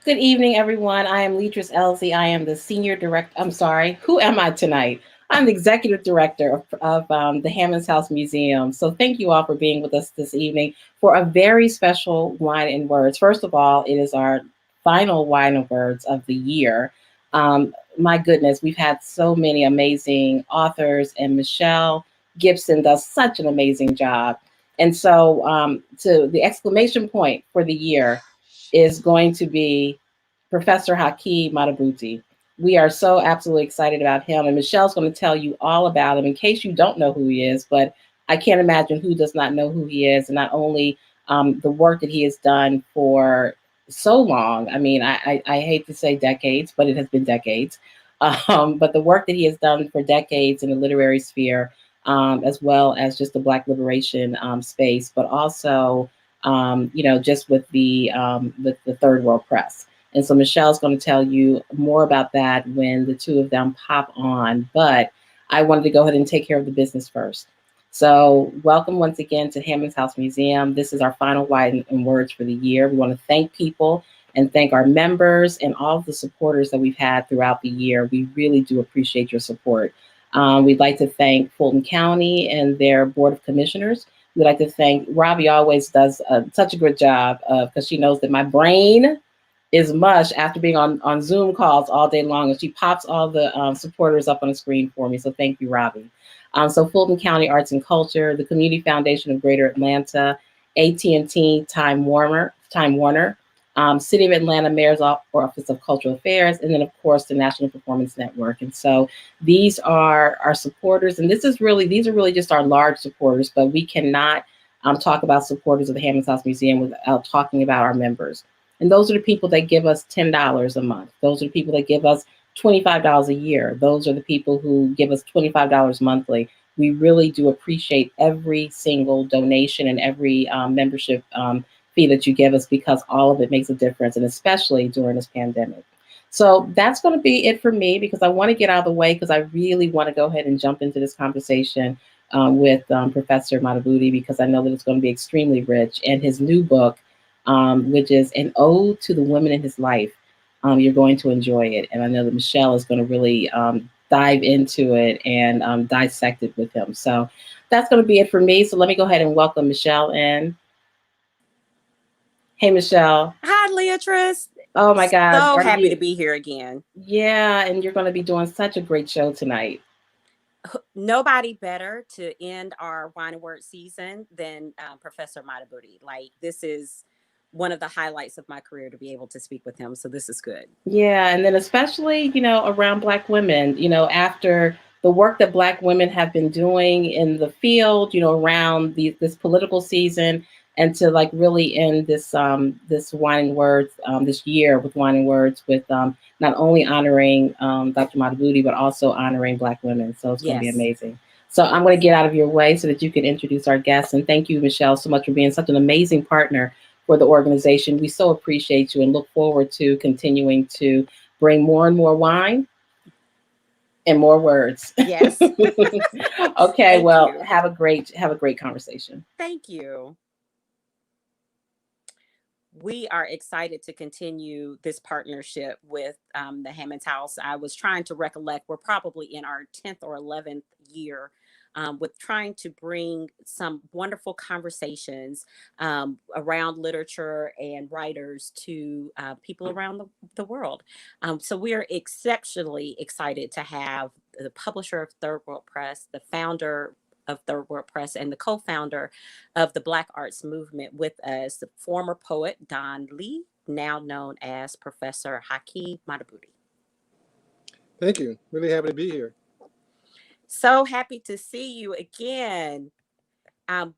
Good evening, everyone. I am Leatrice Elsie. I am the senior director. I'm sorry, who am I tonight? I'm the executive director of the Hammons House Museum. So thank you all for being with us this evening for a very special Wine and Words. First of all, it is our final Wine and Words of the year. My goodness, we've had so many amazing authors, and Michelle Gipson does such an amazing job. And so, to the exclamation point for the year is going to be Professor Haki Madhubuti. We are so absolutely excited about him, and Michelle's going to tell you all about him in case you don't know who he is. But I can't imagine who does not know who he is, and not only the work that he has done for so long. I mean, I hate to say decades, but it has been decades. But the work that he has done for decades in the literary sphere, as well as just the Black liberation space, but also just with the Third World Press. And so Michelle's going to tell you more about that when the two of them pop on. But I wanted to go ahead and take care of the business first. So welcome once again to Hammons House Museum. This is our final Wine and Words for the year. We want to thank people and thank our members and all of the supporters that we've had throughout the year. We really do appreciate your support. We'd like to thank Fulton County and their Board of Commissioners. We'd like to thank Robbie. Always does such a good job because she knows that my brain is mush after being on Zoom calls all day long, and she pops all the supporters up on the screen for me. So thank you, Robbie. So Fulton County Arts and Culture, the Community Foundation of Greater Atlanta, AT&T, Time Warner, City of Atlanta Mayor's Office of Cultural Affairs, and then of course the National Performance Network. And so these are our supporters, and these are really just our large supporters, but we cannot talk about supporters of the Hammons House Museum without talking about our members. And those are the people that give us $10 a month. Those are the people that give us $25 a year. Those are the people who give us $25 monthly. We really do appreciate every single donation and every membership fee that you give us, because all of it makes a difference, and especially during this pandemic. So that's going to be it for me, because I want to get out of the way, because I really want to go ahead and jump into this conversation with Professor Madhubuti, because I know that it's going to be extremely rich. And his new book, which is An Ode to the Women in His Life, you're going to enjoy it. And I know that Michelle is going to really dive into it and dissect it with him. So that's going to be it for me. So let me go ahead and welcome Michelle in. Hey, Michelle. Hi, Leatrice. Oh my God. So Are happy to you? be here again. Yeah, and you're going to be doing such a great show tonight. Nobody better to end our Wine and Word season than Professor Madhubuti. Like, this is one of the highlights of my career to be able to speak with him. So this is good. Yeah, and then especially, around Black women, after the work that Black women have been doing in the field, around this political season, and to like really end this Wine and Words this year with Wine and Words with not only honoring Dr. Madhubuti, but also honoring Black women. So it's going to be Yes. amazing. So I'm going to get out of your way so that you can introduce our guests. And thank you, Michelle, so much for being such an amazing partner for the organization. We so appreciate you and look forward to continuing to bring more and more wine and more words. Yes. Okay, Thank well, you. have a great conversation. Thank you. We are excited to continue this partnership with the Hammons House. I was trying to recollect, we're probably in our 10th or 11th year with trying to bring some wonderful conversations around literature and writers to people around the world. So we are exceptionally excited to have the publisher of Third World Press, the founder of Third World Press, and the co-founder of the Black Arts Movement with us, the former poet Don Lee, now known as Professor Haki Madhubuti. Thank you. Really happy to be here. So happy to see you again.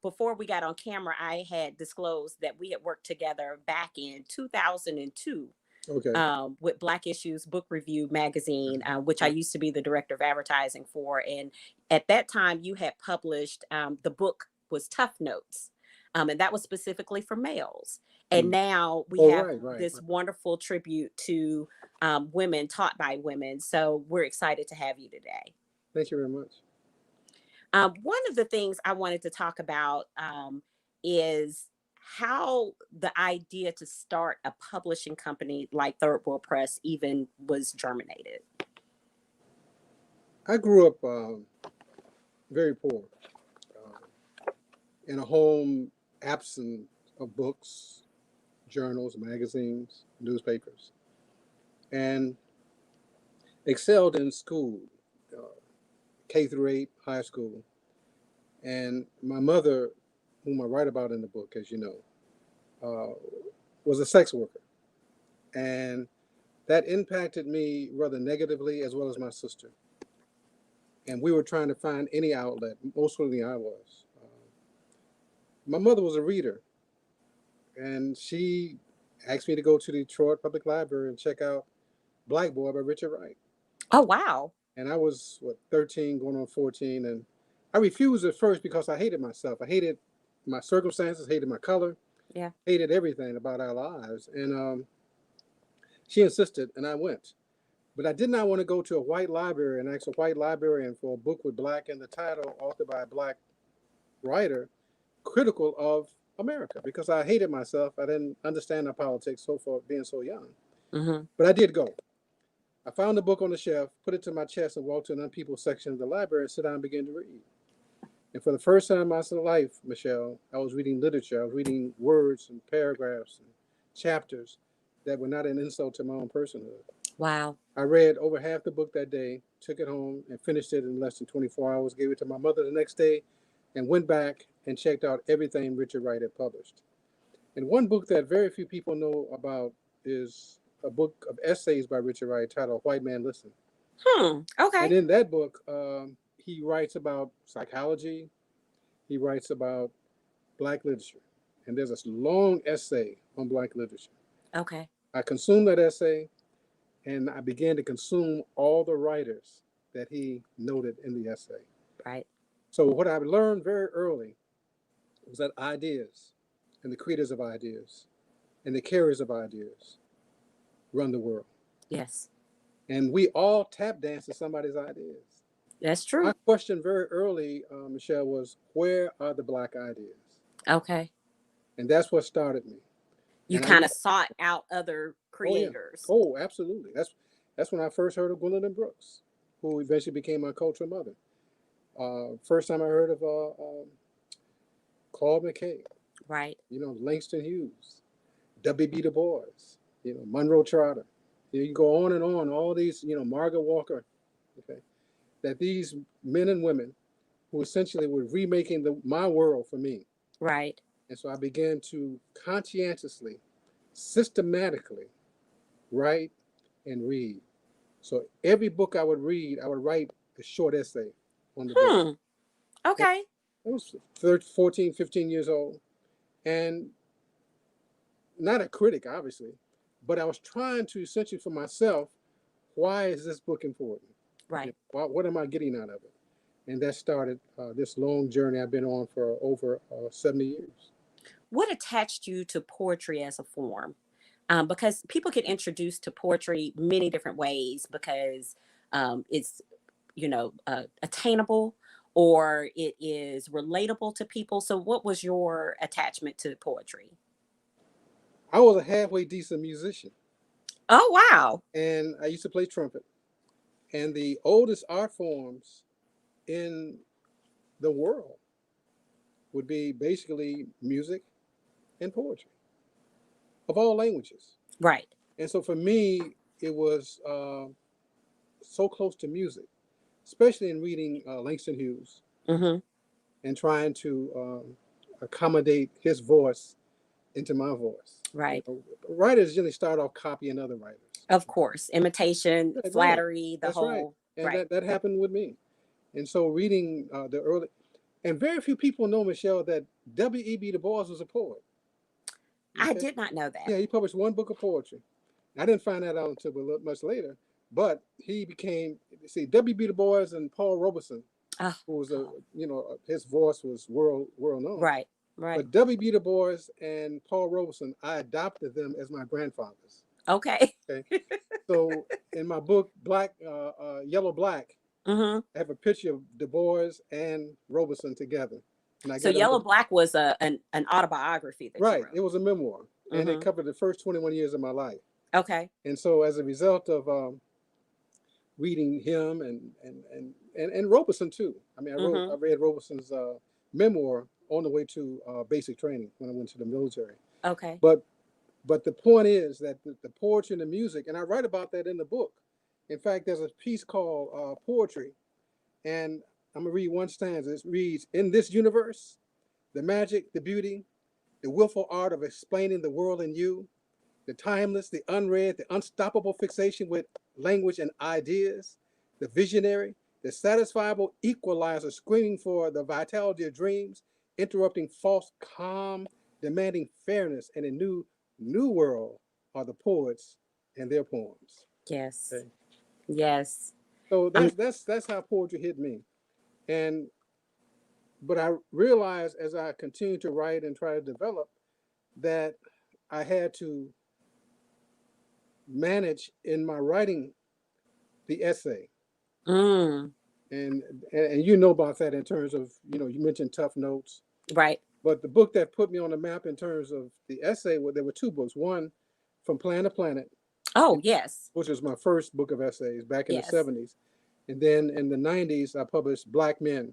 Before we got on camera, I had disclosed that we had worked together back in 2002. Okay. With Black Issues Book Review magazine, which I used to be the director of advertising for. And at that time, you had published the book was Tough Notes, and that was specifically for males. And now we have this wonderful tribute to women taught by women. So we're excited to have you today. Thank you very much. One of the things I wanted to talk about is how the idea to start a publishing company like Third World Press even was germinated. I grew up very poor, in a home absent of books, journals, magazines, newspapers, and excelled in school, uh, K through 8, high school. And my mother, whom I write about in the book, as you know, uh, was a sex worker. And that impacted me rather negatively, as well as my sister. And we were trying to find any outlet, mostly I was. My mother was a reader, and she asked me to go to the Detroit Public Library and check out Black Boy by Richard Wright. Oh, wow. And I was, 13, going on 14. And I refused at first because I hated myself. I hated my circumstances, hated my color, Yeah. hated everything about our lives. And she insisted, and I went. But I did not want to go to a white library and ask a white librarian for a book with black in the title, authored by a black writer, critical of America, because I hated myself. I didn't understand our politics so far, being so young. Mm-hmm. But I did go. I found the book on the shelf, put it to my chest, and walked to an unpeopled section of the library and sat down and began to read. And for the first time in my life, Michelle, I was reading literature. I was reading words and paragraphs and chapters that were not an insult to my own personhood. Wow. I read over half the book that day, took it home, and finished it in less than 24 hours, gave it to my mother the next day, and went back and checked out everything Richard Wright had published. And one book that very few people know about is a book of essays by Richard Wright titled White Man Listen. Okay. And in that book, he writes about psychology, he writes about Black literature. And there's a long essay on Black literature. Okay. I consumed that essay, and I began to consume all the writers that he noted in the essay. Right. So what I learned very early was that ideas and the creators of ideas and the carriers of ideas run the world. Yes. And we all tap dance to somebody's ideas. That's true. My question very early, Michelle, was where are the Black ideas? Okay. And that's what started me. You And kind of sought out other creators. Oh, absolutely. That's when I first heard of Gwendolyn Brooks, who eventually became my cultural mother. First time I heard of Claude McKay, Right. Langston Hughes, W.B. Du Bois, Monroe Trotter. You can go on and on, all these, Margaret Walker, okay, that these men and women who essentially were remaking my world for me. Right. And so I began to conscientiously, systematically write and read. So every book I would read, I would write a short essay on the book. Okay. I was 13, 14, 15 years old, and not a critic, obviously, but I was trying to essentially for myself, why is this book important? Right. What am I getting out of it? And that started this long journey I've been on for over 70 years. What attached you to poetry as a form? Because people get introduced to poetry many different ways because it's, attainable or it is relatable to people. So what was your attachment to poetry? I was a halfway decent musician. Oh, wow. And I used to play trumpet. And the oldest art forms in the world would be basically music and poetry of all languages. Right. And so for me, it was so close to music, especially in reading Langston Hughes and trying to accommodate his voice into my voice. Right. Writers generally start off copying other writers. Of course. Imitation, Right, flattery, the That's whole. right. And right. that happened with me. And so reading the early, and very few people know, Michelle, that W.E.B. Du Bois was a poet. I did not know that. Yeah, he published one book of poetry. I didn't find that out until much later, but he became, W.B. Du Bois and Paul Robeson, who was his voice was world known. Right, right. But W.B. Du Bois and Paul Robeson, I adopted them as my grandfathers. Okay. So in my book, Yellow Black, I have a picture of Du Bois and Robeson together. And I So got Yellow another, Black was an autobiography that you right. wrote. It was a memoir, and it Mm-hmm. covered the first 21 years of my life. Okay. And so, as a result of reading him and Robeson too. I mean, Mm-hmm. I read Robeson's memoir on the way to basic training when I went to the military. Okay. But the point is that the poetry and the music, and I write about that in the book. In fact, there's a piece called Poetry, and I'm gonna read one stanza. It reads, "In this universe, the magic, the beauty, the willful art of explaining the world in you, the timeless, the unread, the unstoppable fixation with language and ideas, the visionary, the satisfiable equalizer screaming for the vitality of dreams, interrupting false calm, demanding fairness, and a new world are the poets and their poems." Yes. Okay. Yes. So Um. that's how poetry hit me. And but I realized as I continued to write and try to develop that I had to manage in my writing the essay. Mm, And and you know about that in terms of, you mentioned Tough Notes, right. but the book that put me on the map in terms of the essay, well, there were two books. One, From Planet to Planet, Oh, yes. which was my first book of essays back in the Yes. 70s. And then in the 90s, I published Black Men,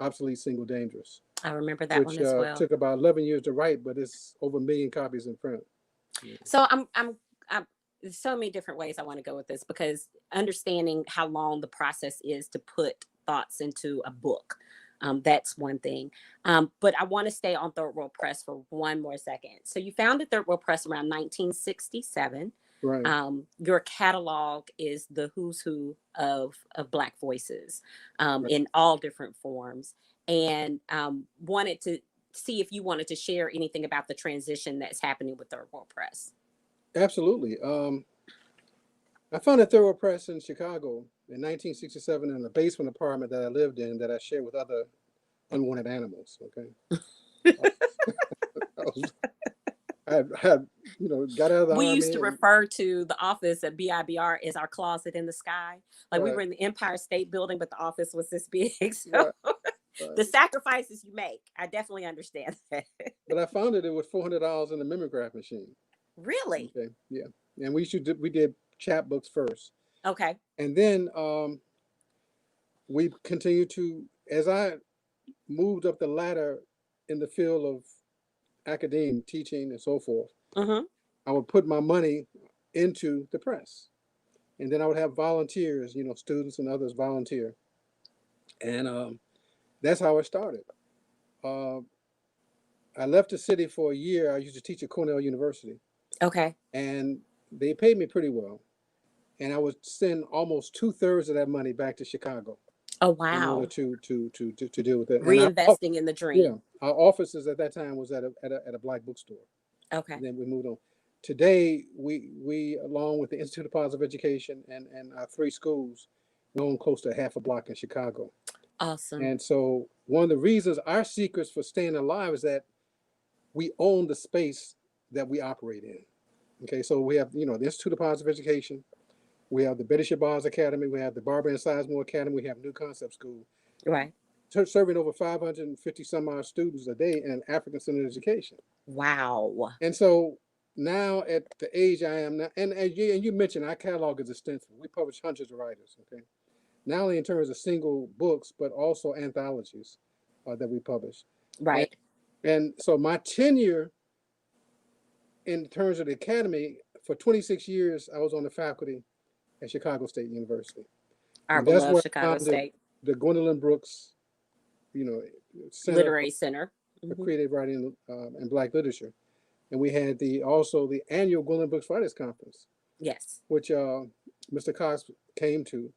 Obsolete, Single, Dangerous, I remember that which one as well. took about 11 years to write, but it's over 1 million copies in print. Yeah. So I'm there's so many different ways I want to go with this because understanding how long the process is to put thoughts into a book. That's one thing. But I want to stay on Third World Press for one more second. So you founded Third World Press around 1967. Right. Your catalog is the who's who of Black voices Right. in all different forms. And wanted to see if you wanted to share anything about the transition that's happening with Third World Press. Absolutely. I founded Thorough Press in Chicago in 1967 in a basement apartment that I lived in that I shared with other unwanted animals. Okay. I, was, I had, got out of the We used army to and refer to the office at BIBR as our closet in the sky. Like we right, were in the Empire State Building, but the office was this big. So right, right. the sacrifices you make, I definitely understand that. But I founded it with $400 in the mimeograph machine. Really? Okay. Yeah. And we did chapbooks first. Okay. And then we continued to, as I moved up the ladder in the field of academia, teaching, and so forth, Mm-hmm. I would put my money into the press. And then I would have volunteers, students and others volunteer. And that's how it started. Uh, I left the city for a year. I used to teach at Cornell University, Okay. and they paid me pretty well. And I would send almost 2/3 of that money back to Chicago Oh, in order wow. to deal with it. And Reinvesting in the yeah, dream. our offices at that time was at a black bookstore. Okay. And then we moved on. Today, we along with the Institute of Positive Education and our three schools, we own close to half a block in Chicago. Awesome. And so one of the reasons, our secrets for staying alive, is that we own the space that we operate in. Okay, so we have, the Institute of Positive Education, we have the Betty Shabazz Academy, we have the Barbara and Sizemore Academy, we have New Concept School, Right. serving over 550 some odd students a day in African-centered education. Wow. And so now at the age I am now, and you mentioned our catalog is extensive. We publish hundreds of writers, okay? Not only in terms of single books, but also anthologies that we publish. And, Right. and so my tenure in terms of the academy, for 26 years, I was on the faculty at Chicago State University. Our And that's beloved where I Chicago founded State the Gwendolyn Brooks, you know, Center Literary Center. for Mm-hmm. Creative Writing and Black Literature. And we had also the annual Gwendolyn Brooks Writers Conference, Yes. which Mr. Cox came to,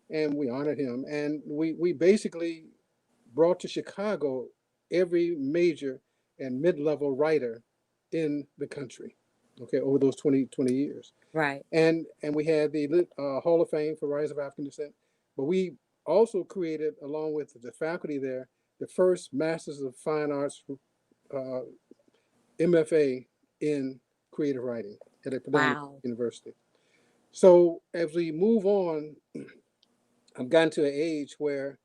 and we honored him. And we basically brought to Chicago every major and mid-level writer in the country, okay, over those 20 years. Right. And we had the Hall of Fame for writers of African descent, but we also created, along with the faculty there, the first Masters of Fine Arts uh, MFA in creative writing at a predominant Wow. university. So as we move on, I've gotten to an age where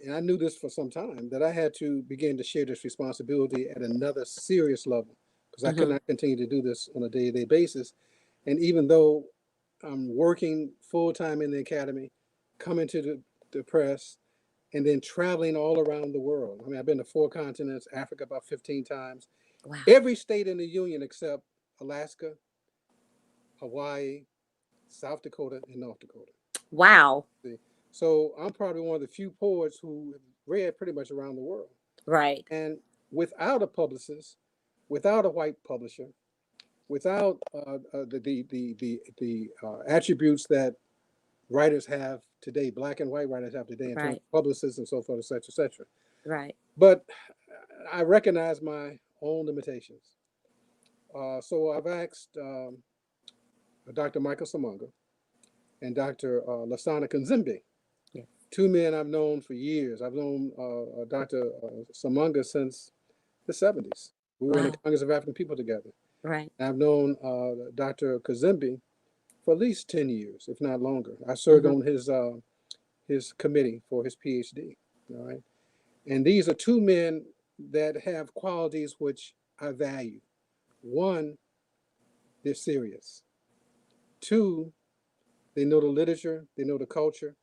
and I knew this for some time, that I had to begin to share this responsibility at another serious level because I could Mm-hmm. not continue to do this on a day-to-day basis. And even though I'm working full time in the academy, coming to the press, and then traveling all around the world. I mean, I've been to 4 continents, Africa about 15 times, Wow. every state in the union except Alaska, Hawaii, South Dakota, and North Dakota. Wow. See? So I'm probably one of the few poets who have read pretty much around the world. Right. And without a publicist, without a white publisher, without the attributes that writers have today, black and white writers have today, in terms Right. of publicists and so forth, et cetera, et cetera. Right. But I recognize my own limitations. So I've asked Dr. Michael Samanga and Dr. Lasana Kanzimbi, Yes. 2 men I've known for years. I've known Dr. Samanga since the 70s. We were in the Wow. Congress of African People together. Right. I've known Dr. Kazimbi for at least 10 years, if not longer. I served Mm-hmm. on his committee for his PhD. All right. And these are 2 men that have qualities which I value. One, they're serious. Two, they know the literature, they know the culture,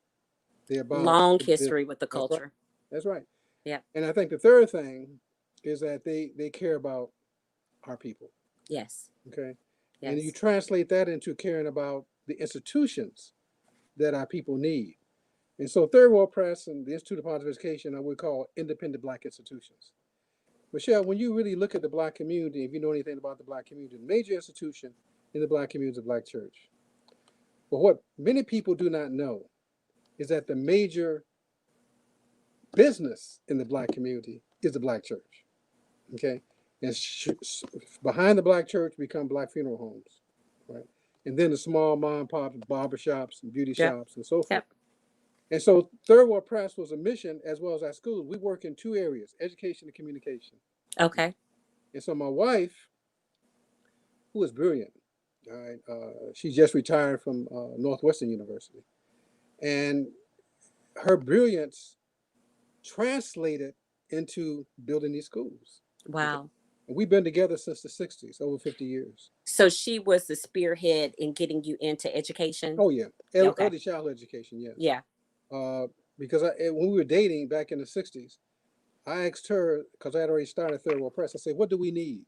they're about Long the business. history with the That's right. culture. That's right. Yeah. And I think the third thing is that they care about our people. Yes. Okay. And you Yes. translate that into caring about the institutions that our people need. And so Third World Press and the Institute of Positive Education I would call independent Black institutions. Michelle, when you really look at the Black community, if you know anything about the Black community, the major institution in the Black community is the Black church. But what many people do not know is that the major business in the Black community is the Black church. Okay. And behind the Black church become Black funeral homes, right? And then the small mom and pop barber shops and beauty Yep. shops and so forth. Yep. And so Third World Press was a mission as well as our schools. We work in 2 areas, education and communication. Okay. And so my wife, who is brilliant, all right, she just retired from Northwestern University. And her brilliance translated into building these schools. Okay. Wow. And we've been together since the 60s, over 50 years. So she was the spearhead in getting you into education. Oh, yeah. Okay. Early childhood education, yes. Yeah. Because when we were dating back in the 60s, I asked her, because I had already started Third World Press, I said, what do we need?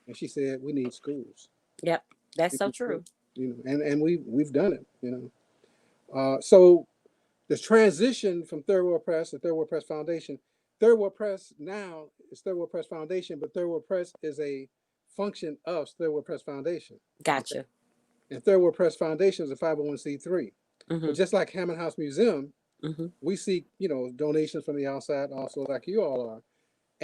And she said, we need schools. Yep. That's We so need true. schools. You know, and we've done it, you know. So the transition from Third World Press to Third World Press Foundation, Third World Press now is Third World Press Foundation, but Third World Press is a function of Third World Press Foundation. Gotcha. And Third World Press Foundation is a 501c3. Mm-hmm. But just like Hammond House Museum, Mm-hmm. we seek, you know, donations from the outside also, like you all are.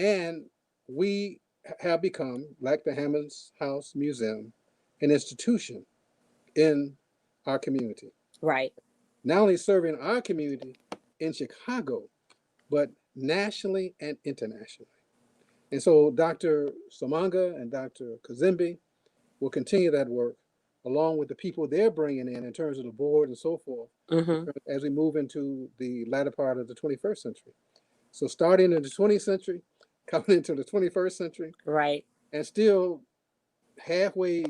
And we have become, like the Hammond House Museum, an institution in our community. Right. Not only serving our community in Chicago, but nationally and internationally. And so Dr. Samanga and Dr. Kazimbi will continue that work along with the people they're bringing in terms of the board and so forth, Mm-hmm. as we move into the latter part of the 21st century. So starting in the 20th century, coming into the 21st century, Right. and still halfway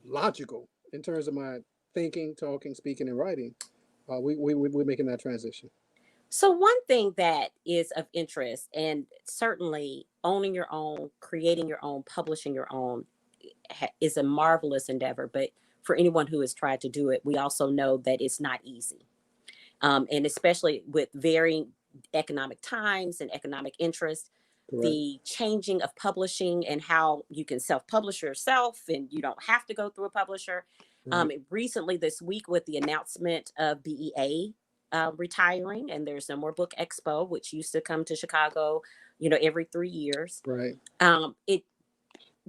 logical in terms of my thinking, talking, speaking, and writing, we're making that transition. So one thing that is of interest, and certainly owning your own, creating your own, publishing your own, is a marvelous endeavor. But for anyone who has tried to do it, we also know that it's not easy. And especially with varying economic times and economic interest, Correct. the changing of publishing and how you can self-publish yourself and you don't have to go through a publisher. Right. Recently this week with the announcement of BEA retiring, and there's no more Book Expo, which used to come to Chicago, every 3 years. Right.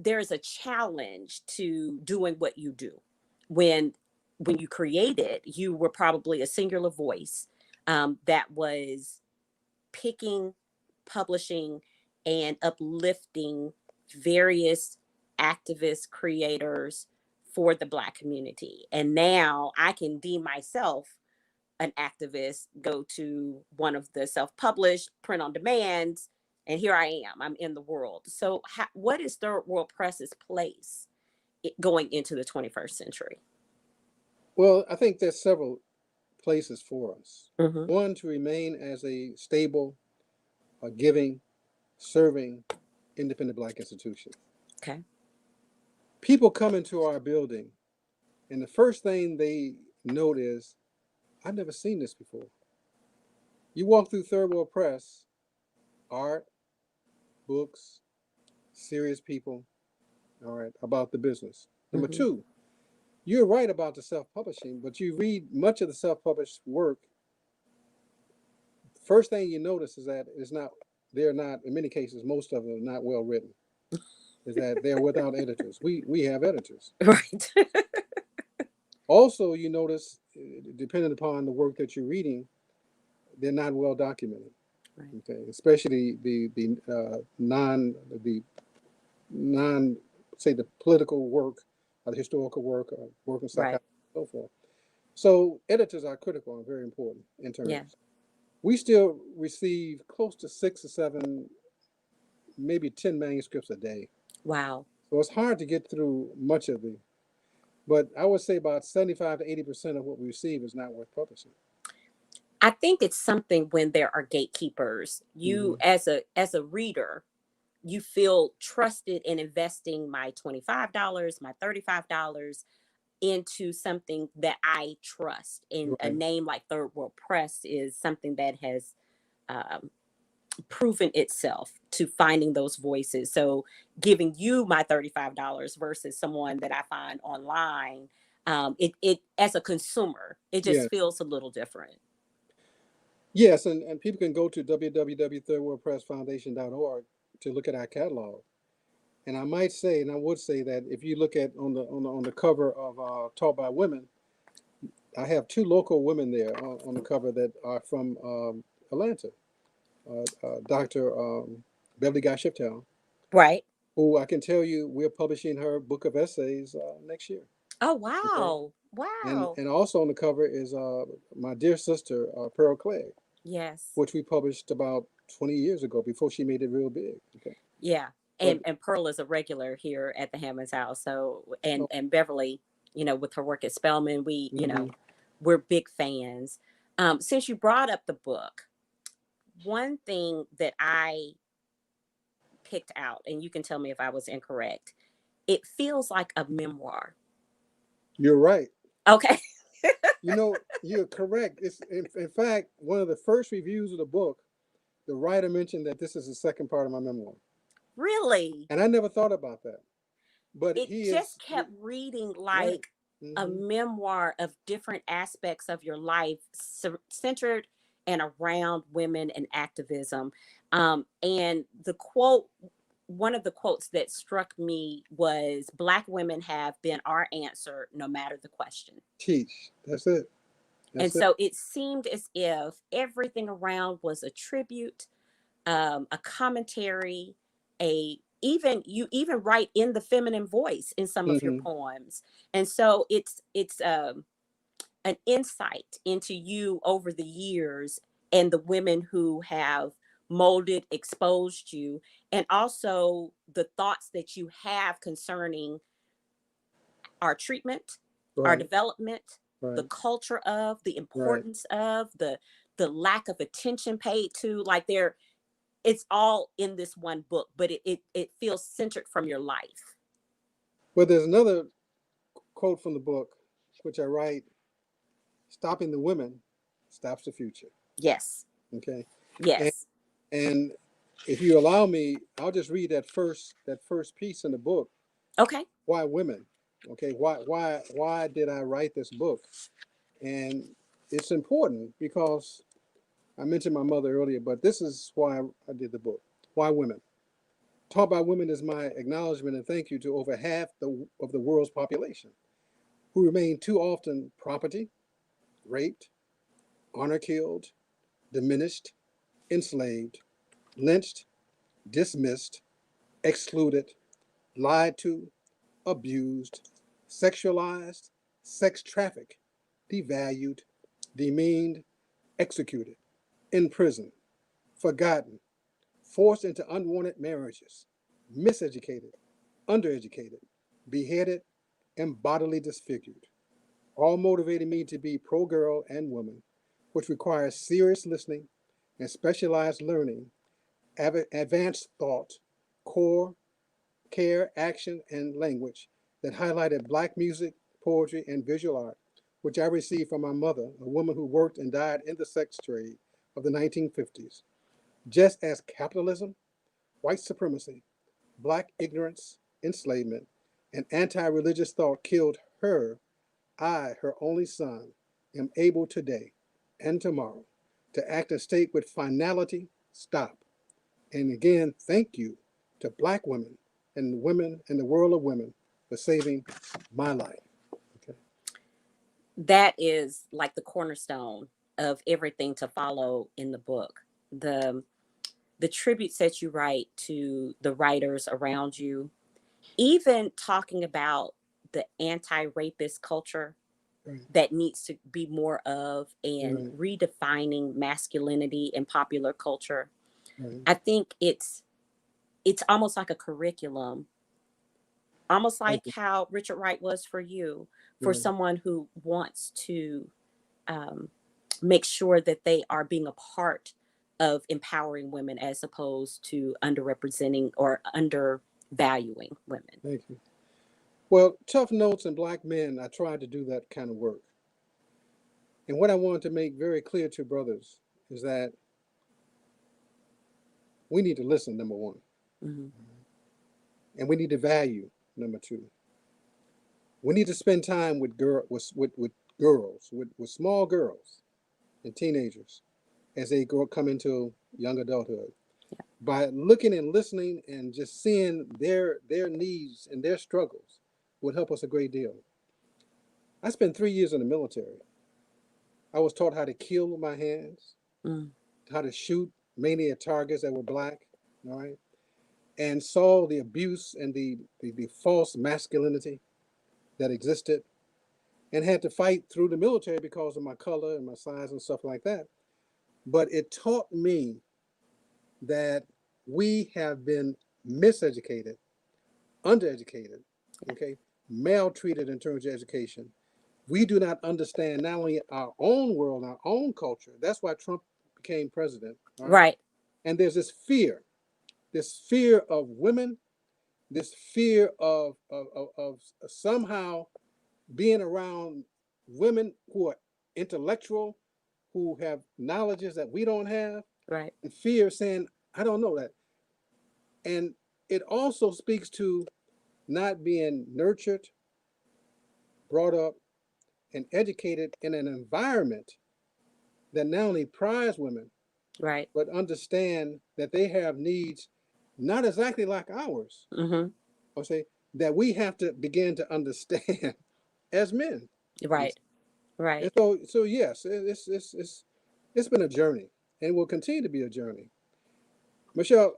There's a challenge to doing what you do. When you created, you were probably a singular voice that was picking, publishing, and uplifting various activist creators for the Black community. And now I can deem myself an activist, go to one of the self-published print on demands, and here I am. I'm in the world. So what is Third World Press's place going into the 21st century? Well, I think there's several places for us. Mm-hmm. One, to remain as a stable, giving, serving, independent Black institution. Okay. People come into our building, and the first thing they note is, I've never seen this before. You walk through Third World Press, art, books, serious people, all right, about the business. Number Mm-hmm. two, you're right about the self-publishing, but you read much of the self-published work. First thing you notice is that they're not, in many cases, most of them are not well written. Is that they're without editors. We have editors. Right. Also, you notice, depending upon the work that you're reading, they're not well documented. Right. Okay, especially the non say the political work or the historical work or work in psychology Right. and so forth. So editors are critical and very important in terms. Yeah. We still receive close to 6 or 7, maybe 10 manuscripts a day. Wow. So it's hard to get through much of but I would say about 75 to 80% of what we receive is not worth publishing. I think it's something when there are gatekeepers. You, Mm-hmm. as a reader, you feel trusted in investing my $25, my $35 into something that I trust. And a Right. name like Third World Press is something that has um, proven itself to finding those voices. So giving you my $35 versus someone that I find online, it as a consumer, it Yeah. just feels a little different. Yes, and people can go to www.thirdworldpressfoundation.org to look at our catalog. And I might say, and I would say that if you look at on the cover of Taught by Women, I have 2 local women there on the cover that are from Atlanta. Dr. Beverly Guy Shiftown, Right. who I can tell you we're publishing her book of essays next year. Oh, Okay, wow. and Wow. also on the cover is my dear sister Pearl Clegg, Yes. which we published about 20 years ago before she made it real big. Okay, Yeah. but And Pearl is a regular here at the Hammond's house. So oh, and Beverly, with her work at Spelman, mhm. we're big fans. Since you brought up the book, one thing that I picked out, and you can tell me if I was incorrect, it feels like a memoir. You're right. Okay. You're correct. It's in fact one of the first reviews of the book. The writer mentioned that this is the second part of my memoir, Really? and I never thought about that. But It he just is kept reading right. like a Hmm. memoir of different aspects of your life centered and around women and activism. And one of the quotes that struck me was, Black women have been our answer no matter the question. Teach. That's it. And That's it. so it seemed as if everything around was a tribute, a commentary, you even write in the feminine voice in some of your Hmm. poems. And so it's an insight into you over the years and the women who have molded, exposed you, and also the thoughts that you have concerning our treatment, our Right. development, the Right. culture of, the Right. importance of, the lack of attention paid to. Like, it's all in this one book, but it feels centered from your life. Well, there's another quote from the book, which I write: "Stopping the women stops the future." Yes. Okay. And Yes. and if you allow me, I'll just read that first piece in the book. Okay. Why women? Okay. Why did I write this book? And it's important because I mentioned my mother earlier, but this is why I did the book. Why women? Taught by Women is my acknowledgement and thank you to over half of the world's population who remain too often property, raped, honor killed, diminished, enslaved, lynched, dismissed, excluded, lied to, abused, sexualized, sex trafficked, devalued, demeaned, executed, imprisoned, forgotten, forced into unwanted marriages, miseducated, undereducated, beheaded, and bodily disfigured, all motivated me to be pro girl and woman, which requires serious listening and specialized learning, advanced thought, core, care, action, and language that highlighted Black music, poetry, and visual art, which I received from my mother, a woman who worked and died in the sex trade of the 1950s. Just as capitalism, white supremacy, Black ignorance, enslavement, and anti religious thought killed her, I, her only son, am able today and tomorrow to act and state with finality, stop. And again, thank you to Black women in the world of women for saving my life. Okay. That is like the cornerstone of everything to follow in the book. The tributes that you write to the writers around you, even talking about the anti-rapist culture Right. that needs to be more of, and Right. redefining masculinity in popular culture. Right. I think it's almost like a curriculum, almost Thank like you. how Richard Wright was for you, for Right. someone who wants to um, make sure that they are being a part of empowering women as opposed to underrepresenting or undervaluing women. Thank you. Well, Tough Notes and Black Men, I tried to do that kind of work. And what I wanted to make very clear to brothers is that we need to listen, number one, Mm-hmm. and we need to value, number two. We need to spend time with girls, with small girls and teenagers as they come into young adulthood. By looking and listening and just seeing their needs and their struggles would help us a great deal. I spent 3 years in the military. I was taught how to kill with my hands, Mm. how to shoot mainly at targets that were Black, all right, and saw the abuse and the false masculinity that existed, and had to fight through the military because of my color and my size and stuff like that. But it taught me that we have been miseducated, undereducated, okay, maltreated in terms of education. We do not understand not only our own world, our own culture. That's why Trump became president, all right? Right. And there's this fear of women, this fear of somehow being around women who are intellectual, who have knowledges that we don't have, Right. and fear of saying, I don't know that. And it also speaks to not being nurtured, brought up, and educated in an environment that not only prize women, Right. but understand that they have needs not exactly like ours. Mm-hmm. I'll say that we have to begin to understand as men. Right. And Right. so yes, it's been a journey and will continue to be a journey. Michelle,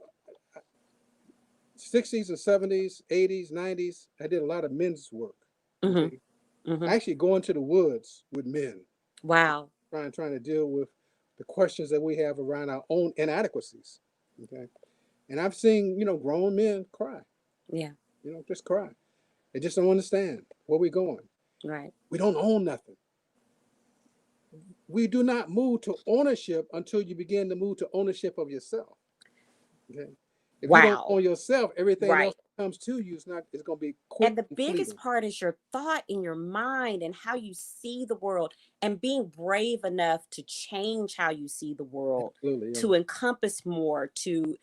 60s and 70s, 80s, 90s, I did a lot of men's work. Mm-hmm. Okay. Mm-hmm. Actually going to the woods with men, Wow. trying to deal with the questions that we have around our own inadequacies. Okay. And I've seen, grown men cry, Yeah. just cry. They just don't understand where we're going. Right. We don't own nothing. We do not move to ownership until you begin to move to ownership of yourself. Okay. If you don't Wow. own yourself, everything else Right. that comes to you it's going to be quick And the and biggest fleeting. part is your thought in your mind and how you see the world, and being brave enough to change how you see the world, Absolutely, yeah. to encompass more, to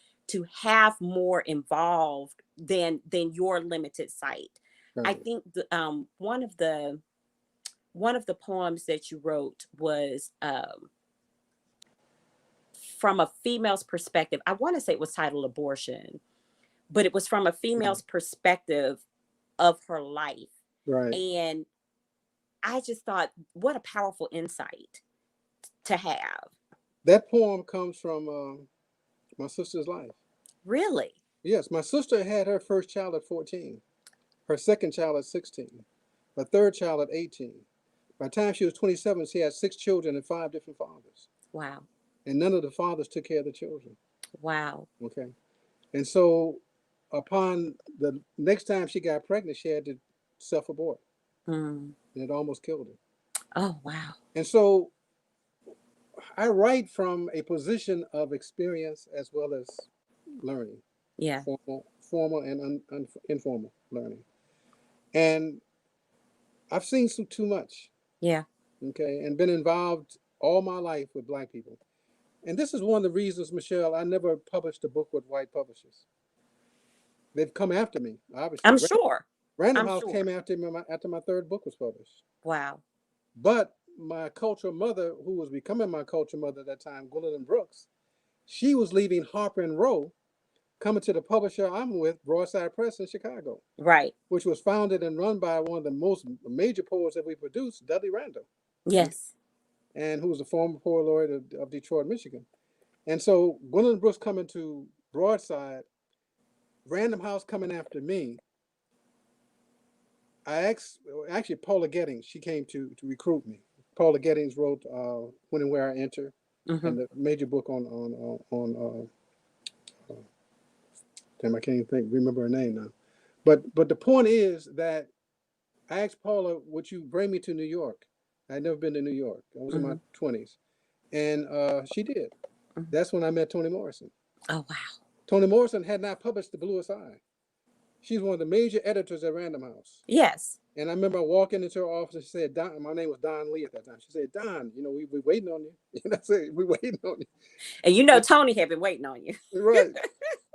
have more involved than your limited sight. I Right. think one of the poems that you wrote was from a female's perspective. I want to say it was titled Abortion, but it was from a female's perspective of her life. Right. And I just thought, what a powerful insight to have. That poem comes from my sister's life. Really? Yes, my sister had her first child at 14, her second child at 16, her third child at 18. By the time she was 27, she had 6 children and 5 different fathers. Wow. And none of the fathers took care of the children. Wow. Okay. And so upon the next time she got pregnant, she had to self-abort. Mm. And it almost killed her. Oh, wow. And so I write from a position of experience as well as learning, Yeah. formal and informal learning. And I've seen too much, Yeah. okay, and been involved all my life with Black people. And this is one of the reasons, Michelle, I never published a book with white publishers. They've come after me, obviously. I'm sure. Random I'm House sure. came after me after my 3rd book was published. Wow. But my cultural mother, who was becoming my cultural mother at that time, Gwendolyn Brooks, she was leaving Harper and Row, coming to the publisher I'm with, Broadside Press in Chicago, Right. which was founded and run by one of the most major poets that we produced, Dudley Randall, Yes. and who was a former poet laureate of Detroit, Michigan. And so Gwendolyn Brooks coming to Broadside, Random House coming after me. I asked, actually, Paula Gettings, she came to recruit me. Paula Gettings wrote When and Where I Enter, Mm-hmm. and the major book on damn, I can't even remember her name now. But the point is that I asked Paula, would you bring me to New York? I'd never been to New York. I was in my 20s. And she did. Mm-hmm. That's when I met Toni Morrison. Oh, wow. Toni Morrison had not published The Bluest Eye. She's one of the major editors at Random House. Yes. And I remember walking into her office and she said, Don, my name was Don Lee at that time. She said, Don, we're waiting on you. And I said, we're waiting on you. And Toni had been waiting on you. Right.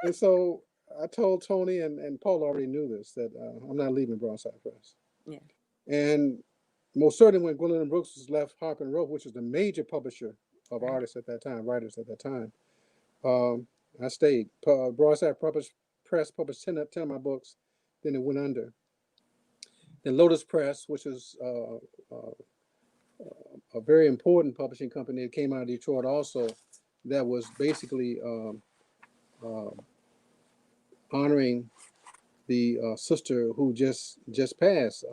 And so I told Toni, and Paul already knew this, that I'm not leaving Broadside Press. Yeah. And most certainly when Gwendolyn Brooks was left Harper and Row, which was the major publisher of artists at that time, writers at that time, I stayed. Broadside Press published 10 of my books, then it went under. Then Lotus Press, which is a very important publishing company that came out of Detroit also, that was basically honoring the sister who just passed,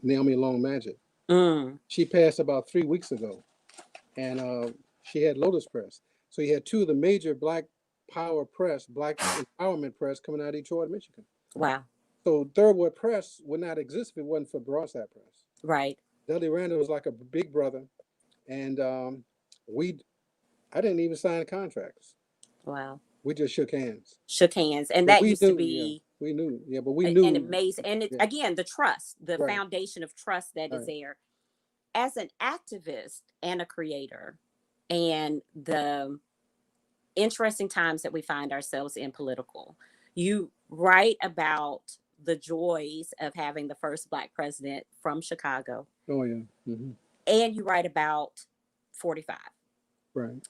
Naomi Long Madgett. Mm. She passed about 3 weeks ago, and she had Lotus Press. So you had 2 of the major Black power press, Black empowerment press coming out of Detroit, Michigan. Wow. So Third Word Press would not exist if it wasn't for Broadside Press. Right. Dudley Randall was like a big brother, and I didn't even sign contracts. Wow. We just shook hands. And But that used to be we knew, but we knew. an amazing, and it's again the trust, the Right. foundation of trust that is Right. there. As an activist and a creator, and the interesting times that we find ourselves in political, you write about the joys of having the first Black president from Chicago. Oh yeah. Mm-hmm. And you write about 45. Right.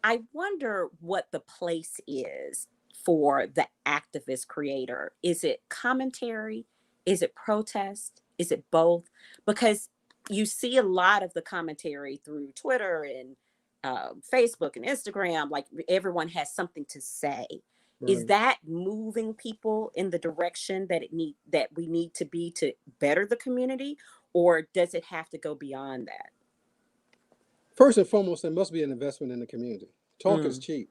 I wonder what the place is for the activist creator. Is it commentary? Is it protest? Is it both? Because you see a lot of the commentary through Twitter and Facebook and Instagram, like everyone has something to say. Right. Is that moving people in the direction that we need to be to better the community, or does it have to go beyond that? First and foremost, there must be an investment in the community. Talk is cheap.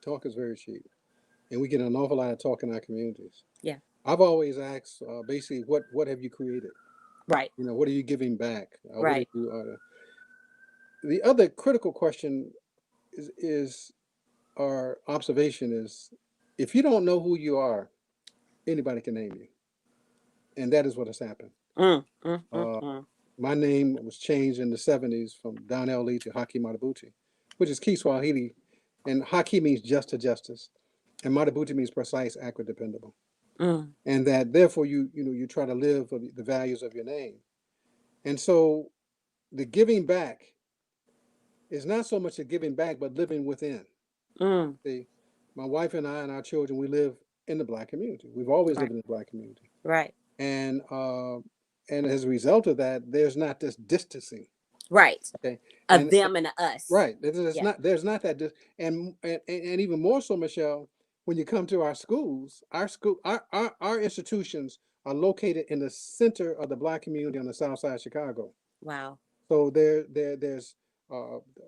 Talk is very cheap, and we get an awful lot of talk in our communities. Yeah. I've always asked, basically, what have you created? Right. What are you giving back? Right. The other critical question is our observation is, if you don't know who you are, anybody can name you, and that is what has happened. My name was changed in the 70s from Donnell Lee to Haki Madhubuti, which is Kiswahili, and Haki means just to justice, and Madhubuti means precise, accurate, dependable. And that therefore you try to live the values of your name. And so the giving back is not so much a giving back, but living within. See, my wife and I and our children, we live in the Black community. We've always lived in the Black community. Right. And as a result of that, there's not this distancing. Right. Okay. Of them and us. Right. There's not that and even more so, Michelle, when you come to our schools, our institutions are located in the center of the Black community on the south side of Chicago. Wow. So there's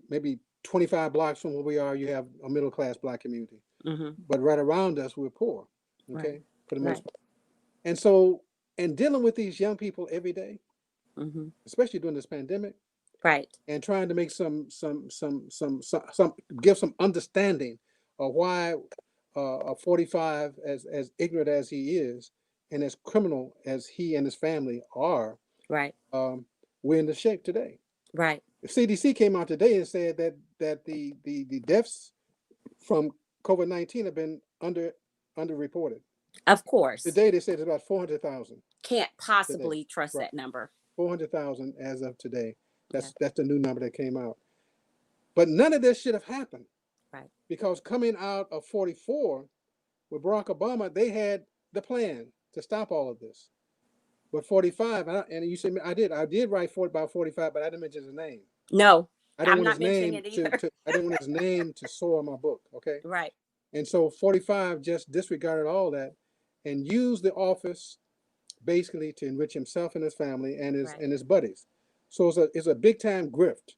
maybe 25 blocks from where we are, you have a middle class Black community, Mm-hmm. but right around us, we're poor. Right. Okay, for the most Right. part. And so, and dealing with these young people every day, Mm-hmm. especially during this pandemic, Right. and trying to make some give some understanding of why a 45, as ignorant as he is and as criminal as he and his family are, Right. um, we're in the shape today. Right. The CDC came out today and said that the deaths from COVID-19 have been underreported. Of course. Today they said it's about 400,000 Can't today. possibly trust Right, that number. 400,000 as of today. Yeah. That's the new number that came out. But none of this should have happened Right. because coming out of 44 with Barack Obama, they had the plan to stop all of this. But 45, and you said I did write about 45, but I didn't mention his name. No, I didn't I'm want not his mentioning name it either. I didn't want his name to soil my book. Okay. Right. And so 45 just disregarded all that and used the office basically to enrich himself and his family Right. and his buddies. So it's a big time grift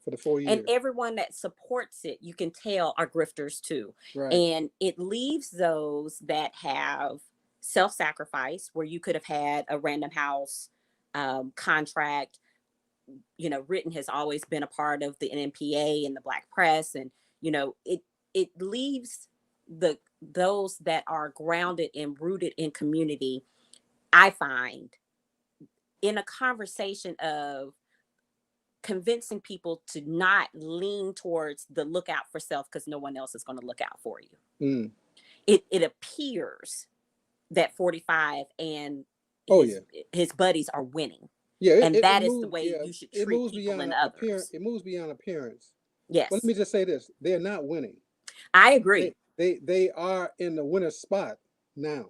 for the 4 years. And everyone that supports it, you can tell, are grifters too. Right. And it leaves those that have self-sacrifice, where you could have had a Random House contract, written, has always been a part of the NMPA and the Black press. And, it leaves those that are grounded and rooted in community, I find, in a conversation of convincing people to not lean towards the lookout for self, because no one else is going to look out for you. Mm. It appears that 45 and Oh yeah. his buddies are winning. Yeah, And that is the way yeah, you should it treat moves people beyond and appearance. others. It moves beyond appearance. Yes, But let me just say this: they're not winning. I agree. They are in the winner's spot now,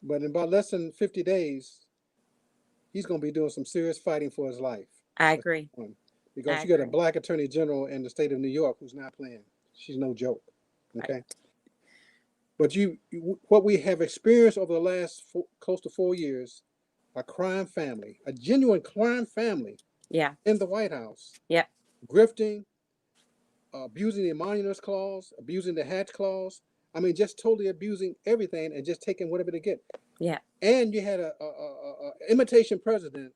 but in about less than 50 days, he's going to be doing some serious fighting for his life. I That's agree. one. Because I you got a agree. Black attorney general in the state of New York who's not playing. She's no joke. Okay. Right. But what we have experienced over the last close to 4 years, a crime family, a genuine crime family Yeah. in the White House, Yep. grifting, abusing the emoluments clause, abusing the Hatch clause. I mean, just totally abusing everything and just taking whatever they get. Yeah. And you had a imitation president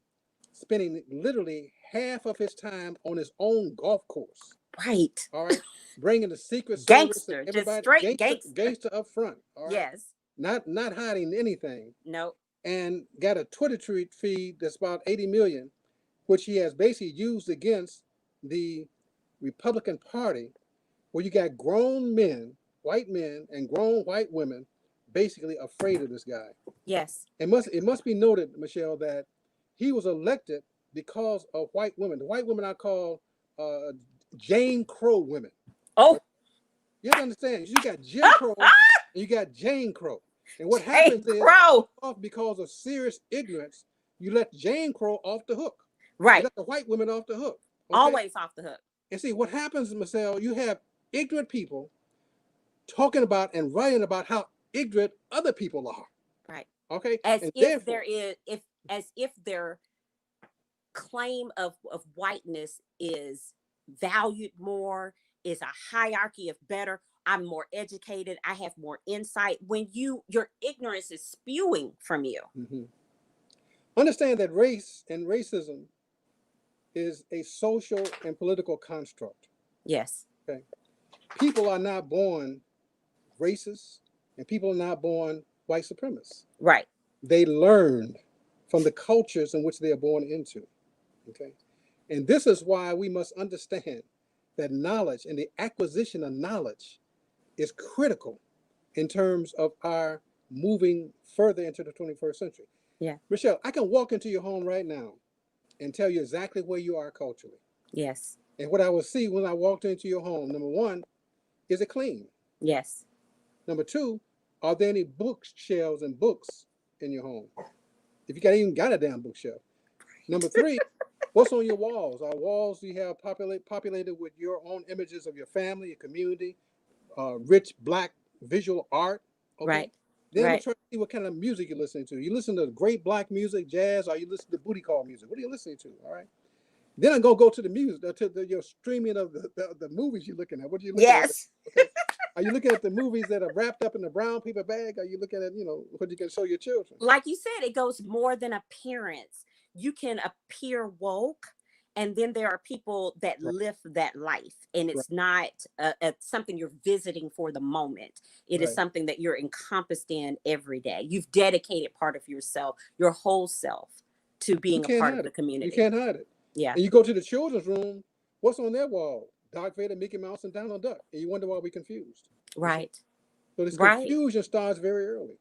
spending literally half of his time on his own golf course. Right. All right, bringing the Secret Service and Gangster, just everybody straight gangster. gangster up front. All right, Yes. not hiding anything. No. And got a Twitter tweet feed that's about 80 million, which he has basically used against the Republican Party, where you got grown men, white men, and grown white women, basically afraid of this guy. Yes. It must be noted, Michelle, that he was elected because of white women. The white women I call Jane Crow women. Oh, You have to understand, you got Jim Crow and you got Jane Crow. And what happens is, Crow. because of serious ignorance, you let Jane Crow off the hook. Right. You let the white women off the hook. Okay? Always off the hook. And see, what happens, Michelle, you have ignorant people talking about and writing about how ignorant other people are. Right. Okay? As and if there is, as if their claim of whiteness is valued more, is a hierarchy of better. I'm more educated, I have more insight, when your ignorance is spewing from you. Mm-hmm. Understand that race and racism is a social and political construct. Yes. Okay. People are not born racist and people are not born white supremacists. Right. They learn from the cultures in which they are born into. Okay. And this is why we must understand that knowledge and the acquisition of knowledge is critical in terms of our moving further into the 21st century. Yeah. Michelle, I can walk into your home right now and tell you exactly where you are culturally. Yes. And what I will see when I walked into your home, number one, is it clean? Yes. Number two, are there any bookshelves and books in your home? If you even got a damn bookshelf. Number three, what's on your walls? Are walls you have populated with your own images of your family, your community, rich Black visual art? Okay. Right. Then I'm gonna Right. try to see what kind of music you're listening to. You listen to great black music, jazz, or you listen to booty call music. What are you listening to? All right. Then I'm gonna go to the music, to your streaming of the movies you're looking at. What are you looking at? Yes. Okay. Are you looking at the movies that are wrapped up in the brown paper bag? Are you looking at, what you can show your children? Like you said, it goes more than appearance. You can appear woke, and then there are people that Right, live that life, and right, it's not something you're visiting for the moment. It is right. something that you're encompassed in every day. You've dedicated part of yourself, your whole self, to You being a can't part of hide the it. You community. can't hide it. Yeah. And you go to the children's room, what's on their wall? Dark Vader, Mickey Mouse, and Donald Duck. And you wonder why we're confused. You see? Right. So this Right. confusion starts very early.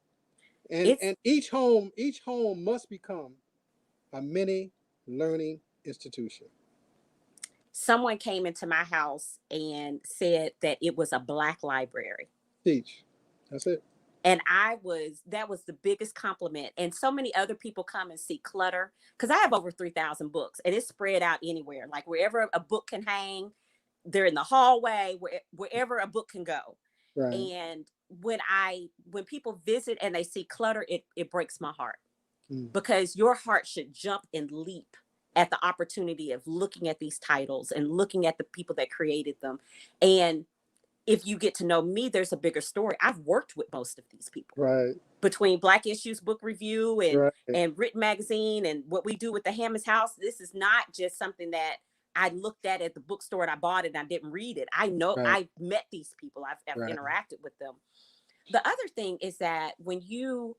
And It's and each home must become a mini learning institution. Someone came into my house and said that it was a black library. Teach. That's it. And that was the biggest compliment. And so many other people come and see clutter because I have over 3,000 books and it's spread out anywhere, like wherever a book can hang, they're in the hallway, wherever a book can go. Right. And when people visit and they see clutter, it breaks my heart, Mm. because your heart should jump and leap at the opportunity of looking at these titles and looking at the people that created them. And if you get to know me, there's a bigger story. I've worked with most of these people Right. between Black Issues Book Review Right. and Written Magazine and what we do with the Hammond's House. This is not just something that I looked at the bookstore and I bought it and I didn't read it. I know Right. I met these people. I've Right. interacted with them. The other thing is that when you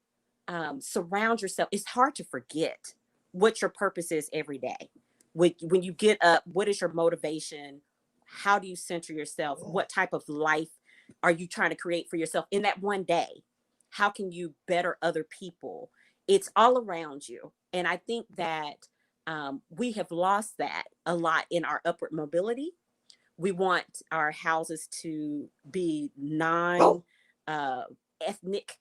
surround yourself, it's hard to forget what your purpose is every day. When you get up, what is your motivation? How do you center yourself? What type of life are you trying to create for yourself in that one day? How can you better other people? It's all around you. And I think that we have lost that a lot in our upward mobility. We want our houses to be non ethnic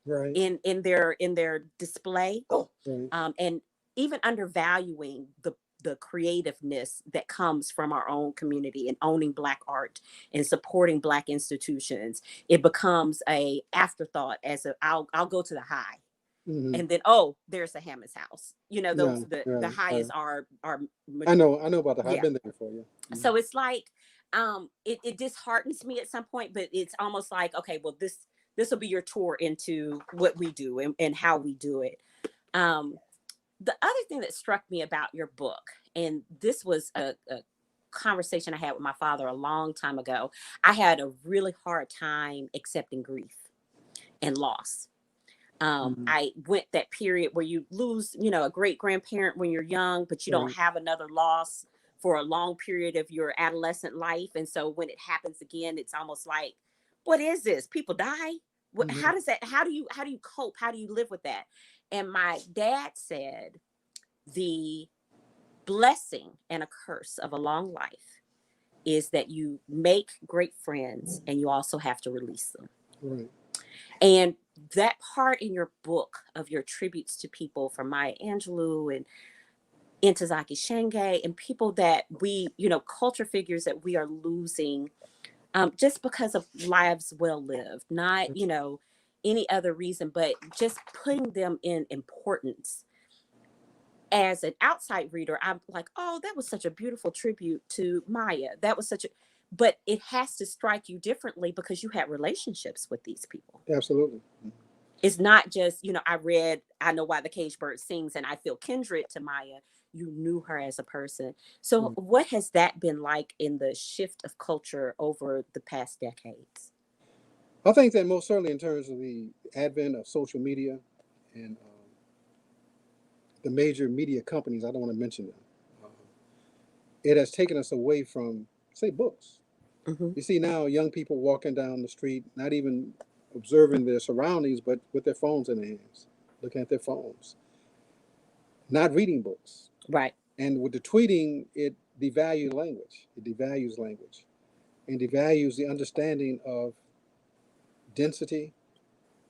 Right. in their display, Right. and even undervaluing the creativeness that comes from our own community and owning Black art and supporting Black institutions. It becomes a afterthought, as I'll go to the high, Mm-hmm. and then, oh, there's a Hammond's house. Yeah. The Right. high Right. is our I know. I know about the. I've yeah. been there before. Yeah. So it's like it disheartens me at some point, but it's almost like, okay, well, this will be your tour into what we do and how we do it. um the other thing that struck me about your book, and this was a conversation I had with my father a long time ago. I had a really hard time accepting grief and loss. Mm-hmm. I went that period where you lose, a great grandparent when you're young, but you don't Right. have another loss for a long period of your adolescent life. And so when it happens again, it's almost like, what is this? People die? Mm-hmm. How does that, how do you cope? How do you live with that? And my dad said, the blessing and a curse of a long life is that you make great friends and you also have to release them. Right. And that part in your book of your tributes to people from Maya Angelou and Ntozake Shange and people that we, culture figures that we are losing just because of lives well lived, not, any other reason, but just putting them in importance. As an outside reader, I'm like, oh, that was such a beautiful tribute to Maya. That was but it has to strike you differently because you had relationships with these people. Absolutely. It's not just, I know why the cage bird sings and I feel kindred to Maya. You knew her as a person. So Mm. what has that been like in the shift of culture over the past decades? I think that most certainly in terms of the advent of social media and the major media companies, I don't want to mention them. Uh, it has taken us away from, say, books. Mm-hmm. You see now young people walking down the street, not even observing their surroundings, but with their phones in their hands, looking at their phones, not reading books. Right. And with the tweeting, it devalues language. It devalues language and devalues the understanding of density,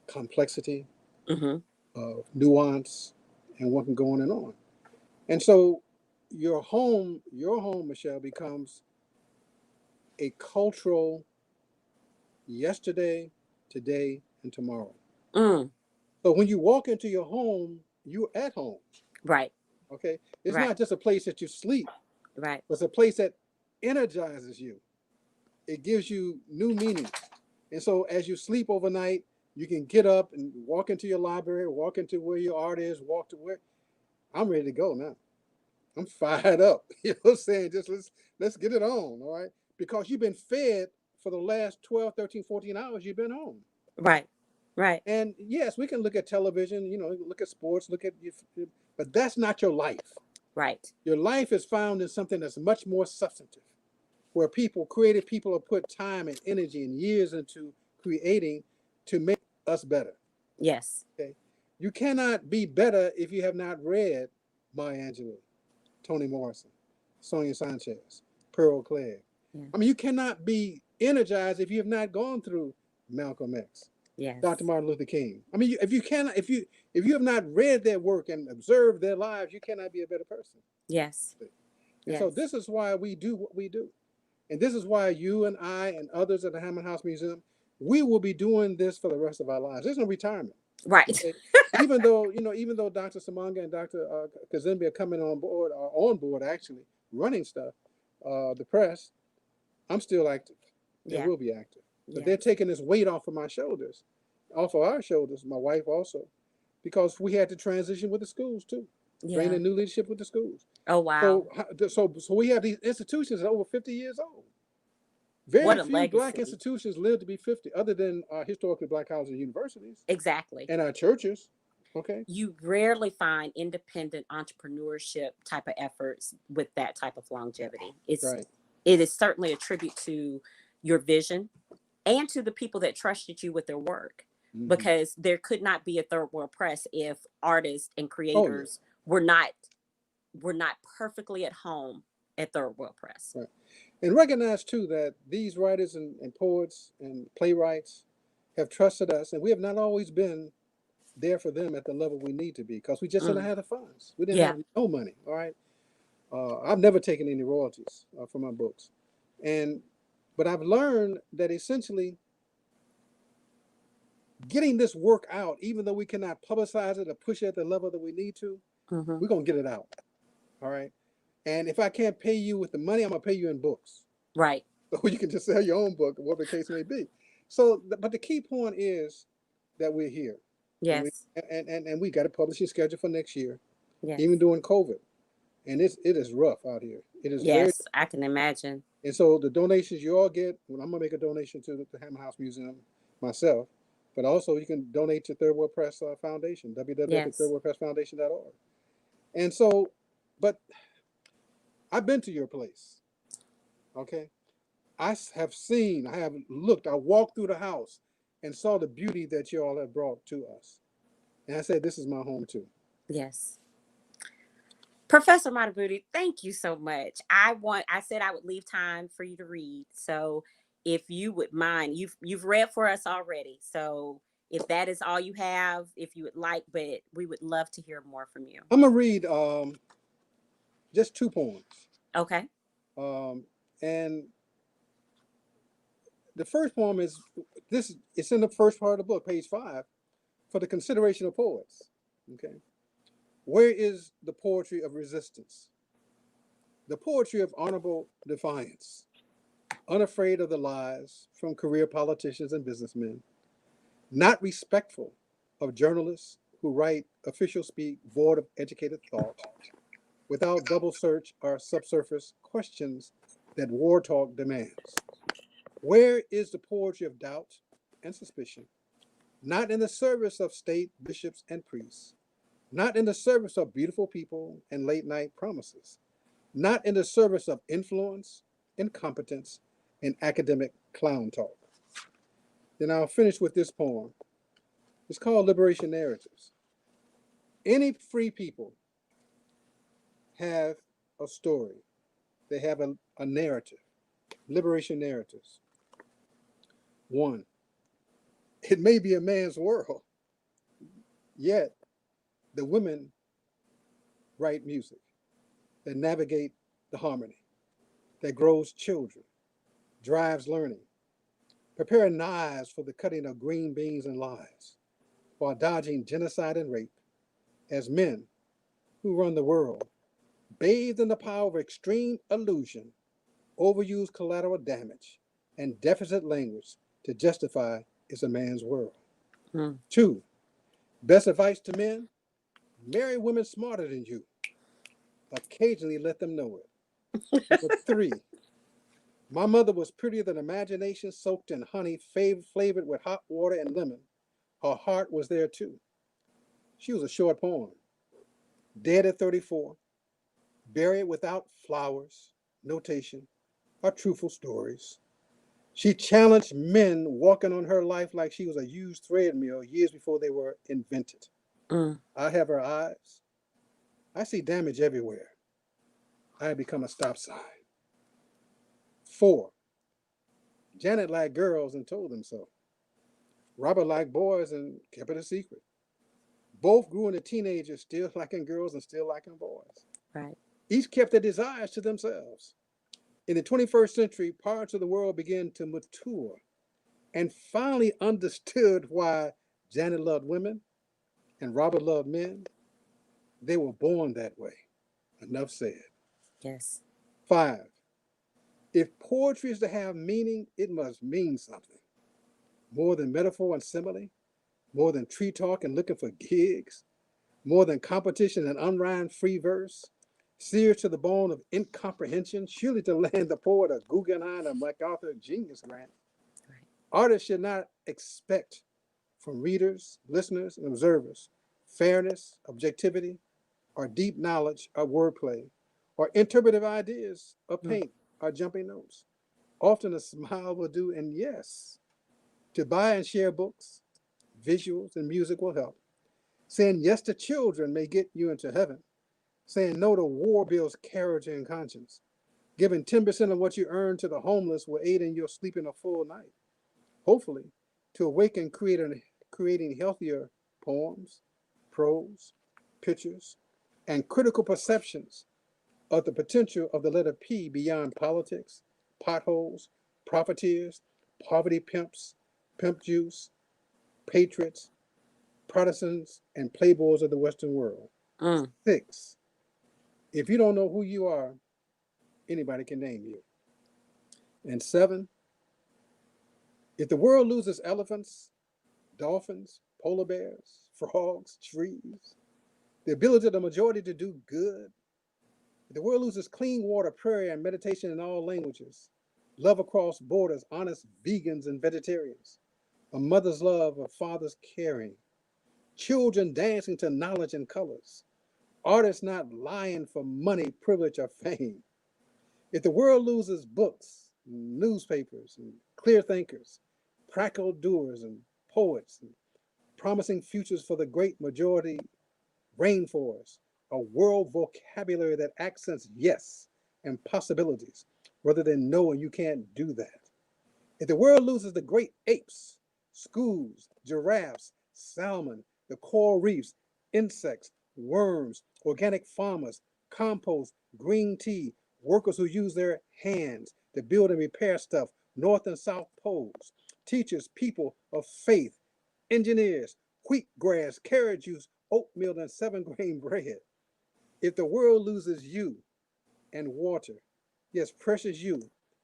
complexity, Mm-hmm. of nuance, and what can go on and on. And so your home, Michelle, becomes a cultural yesterday, today, and tomorrow. Mm, So when you walk into your home, you're at home. right. Okay. It's Right. not just a place that you sleep, Right. but it's a place that energizes you. It gives you new meaning. And so as you sleep overnight, you can get up and walk into your library, walk into where your art is, walk to where I'm ready to go now. I'm fired up. You know what I'm saying? Just let's get it on, all right? Because you've been fed for the last 12, 13, 14 hours, you've been home. Right. Right. And yes, we can look at television, look at sports, look at but that's not your life. Right. Your life is found in something that's much more substantive, where creative people have put time and energy and years into creating to make us better. Yes. Okay. You cannot be better if you have not read Maya Angelou, Toni Morrison, Sonia Sanchez, Pearl Clegg. Yeah. I mean, you cannot be energized if you have not gone through Malcolm X, Yes. Dr. Martin Luther King. I mean, if you have not read their work and observed their lives, you cannot be a better person. Yes. And Yes. so this is why we do what we do. And this is why you and I and others at the Hammond House Museum, we will be doing this for the rest of our lives. There's no retirement. Right. Okay? even though Dr. Samanga and Dr. Kazembe are coming on board, are on board actually, running stuff, the press, I'm still active and Yeah. will be active. But Yeah. they're taking this weight off of my shoulders, off of our shoulders, my wife also, because we had to transition with the schools too, bring Yeah. in new leadership with the schools. Oh wow. So we have these institutions that are over 50 years old. What Very a few black legacy. institutions live to be 50, other than our historically black colleges and universities Exactly. and our churches. Okay. You rarely find independent entrepreneurship type of efforts with that type of longevity. Right. It is certainly a tribute to your vision and to the people that trusted you with their work, Mm-hmm. because there could not be a third world press if artists and Oh yeah. creators were not perfectly at home at third world press. Right. And recognize too that these writers and poets and playwrights have trusted us, and we have not always been there for them at the level we need to be because we just didn't Mm. have the funds. We didn't Yeah. have no money. All right. I've never taken any royalties for my books, but I've learned that essentially getting this work out, even though we cannot publicize it or push it at the level that we need to, Mm-hmm. we're gonna get it out. All right. And if I can't pay you with the money, I'm gonna pay you in books. Right. So you can just sell your own book, whatever the case may be. So, but the key point is that we're here, and we Yes. and we got a publishing schedule for next year, Yes. even during COVID, and it is rough out here. It is very. Yes. I can imagine. And so the donations you all get, well, I'm gonna make a donation to the Hammond House Museum myself, but also you can donate to Third World Press Foundation, Yes. www.thirdworldpressfoundation.org. And so, but I've been to your place, okay? I have seen, I have looked, I walked through the house and saw the beauty that you all have brought to us. And I said, this is my home too. Yes. Professor Madhubuti, thank you so much. I said I would leave time for you to read. So if you would mind, you've read for us already. So if that is all you have, if you would like, but we would love to hear more from you. I'm gonna read just two poems. Okay. Um, and the first poem is this. It's in the first part of the book, page 5, for the consideration of poets. Okay, where is the poetry of resistance? The poetry of honorable defiance, unafraid of the lies from career politicians and businessmen, not respectful of journalists who write official speak void of educated thought, without double search or subsurface questions that war talk demands. Where is the poetry of doubt and suspicion? Not in the service of state bishops and priests, not in the service of beautiful people and late night promises, not in the service of influence, incompetence, and academic clown talk. Then I'll finish with this poem. It's called Liberation Narratives. Any free people have a story, they have a narrative. Liberation narratives. One, it may be a man's world, yet the women write music that navigate the harmony, that grows children, drives learning, prepare knives for the cutting of green beans and lies, while dodging genocide and rape, as men who run the world, bathed in the power of extreme illusion, overuse collateral damage, and deficit language to justify it's a man's world. Mm. 2, best advice to men: marry women smarter than you. Occasionally let them know it. Number 3, my mother was prettier than imagination soaked in honey, flavored with hot water and lemon. Her heart was there too. She was a short poem, dead at 34, buried without flowers, notation, or truthful stories. She challenged men walking on her life like she was a used thread mill years before they were invented. Mm. I have her eyes. I see damage everywhere. I have become a stop sign. 4, Janet liked girls and told them so. Robert liked boys and kept it a secret. Both grew into teenagers, still liking girls and still liking boys. Right. Each kept their desires to themselves. In the 21st century, parts of the world began to mature and finally understood why Janet loved women and Robert loved men. They were born that way. Enough said. Yes. 5, if poetry is to have meaning, it must mean something. More than metaphor and simile, more than tree talk and looking for gigs, more than competition and unrhymed free verse, seared to the bone of incomprehension, surely to land the poet a Guggenheim or MacArthur Genius Grant. Right. Artists should not expect from readers, listeners, and observers fairness, objectivity, or deep knowledge or wordplay, or interpretive ideas, or Mm. paint, or jumping notes. Often a smile will do, and yes, to buy and share books, visuals, and music will help. Saying yes to children may get you into heaven. Saying no to war builds character and conscience. Giving 10% of what you earn to the homeless will aid in your sleeping a full night. Hopefully, to awaken creating healthier poems, prose, pictures, and critical perceptions of the potential of the letter P beyond politics, potholes, profiteers, poverty pimps, pimp juice, patriots, Protestants, and playboys of the Western world. Mm. 6, if you don't know who you are, anybody can name you. And 7, if the world loses elephants, dolphins, polar bears, frogs, trees, the ability of the majority to do good, if the world loses clean water, prayer, and meditation in all languages, love across borders, honest vegans and vegetarians, a mother's love, a father's caring, children dancing to knowledge and colors, artists not lying for money, privilege, or fame. If the world loses books, newspapers, and clear thinkers, practical doers, and poets, and promising futures for the great majority rainforests, a world vocabulary that accents yes and possibilities rather than no and you can't do that. If the world loses the great apes, schools, giraffes, salmon, the coral reefs, insects, worms, organic farmers, compost, green tea, workers who use their hands to build and repair stuff, North and South poles, teachers, people of faith, engineers, wheatgrass, carrot juice, oatmeal, and 7-grain bread. If the world loses you and water, yes, precious you,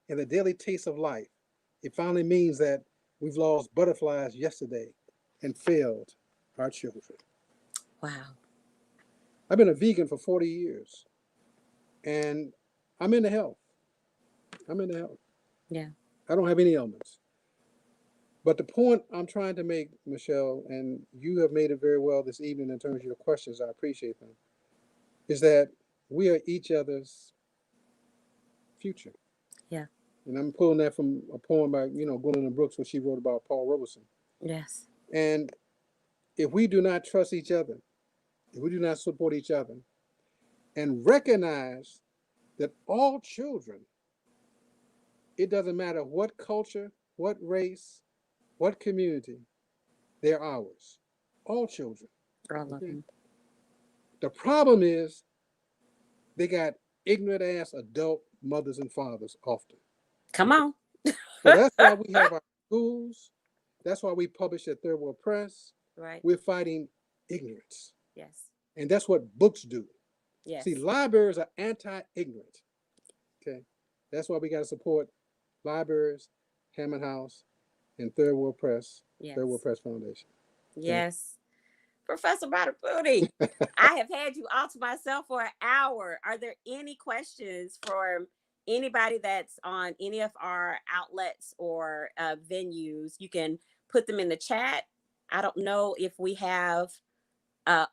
and the daily taste of life, it finally means that we've lost butterflies yesterday and failed our children. Wow. I've been a vegan for 40 years and I'm into health. I'm into health. Yeah. I don't have any ailments. But the point I'm trying to make, Michelle, and you have made it very well this evening in terms of your questions, I appreciate them, is that we are each other's future. Yeah. And I'm pulling that from a poem by, Gwendolyn Brooks, what she wrote about Paul Robeson. Yes. And if we do not trust each other, if we do not support each other, and recognize that all children, it doesn't matter what culture, what race, what community, they're ours. All children. All of Okay? them. The problem is they got ignorant ass adult mothers and fathers often. Come on. So that's why we have our schools. That's why we publish at Third World Press. Right. we're fighting ignorance. Yes. And that's what books do. Yes. See, libraries are anti-ignorant. Okay. That's why we got to support libraries, Hammond House, and Yes. Third World Press Foundation. Okay. Yes. Professor Madhubuti, I have had you all to myself for an hour. Are there any questions for anybody that's on any of our outlets or venues? You can put them in the chat. I don't know if uh,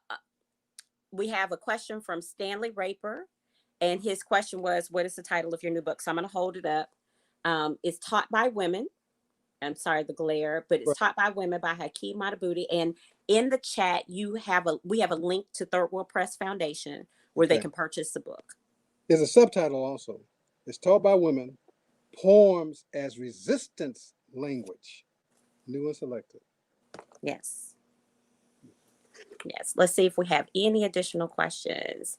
we have a question from Stanley Raper, and his question was, "What is the title of your new book?" So I'm going to hold it up. It's taught by women. I'm sorry, the glare, but it's Right. taught by women by Haki Madhubuti. And in the chat, we have a link to Third World Press Foundation where they Okay. can purchase the book. There's a subtitle also. It's taught by women, poems as resistance language, new and selected. Yes. Yes. Let's see if we have any additional questions.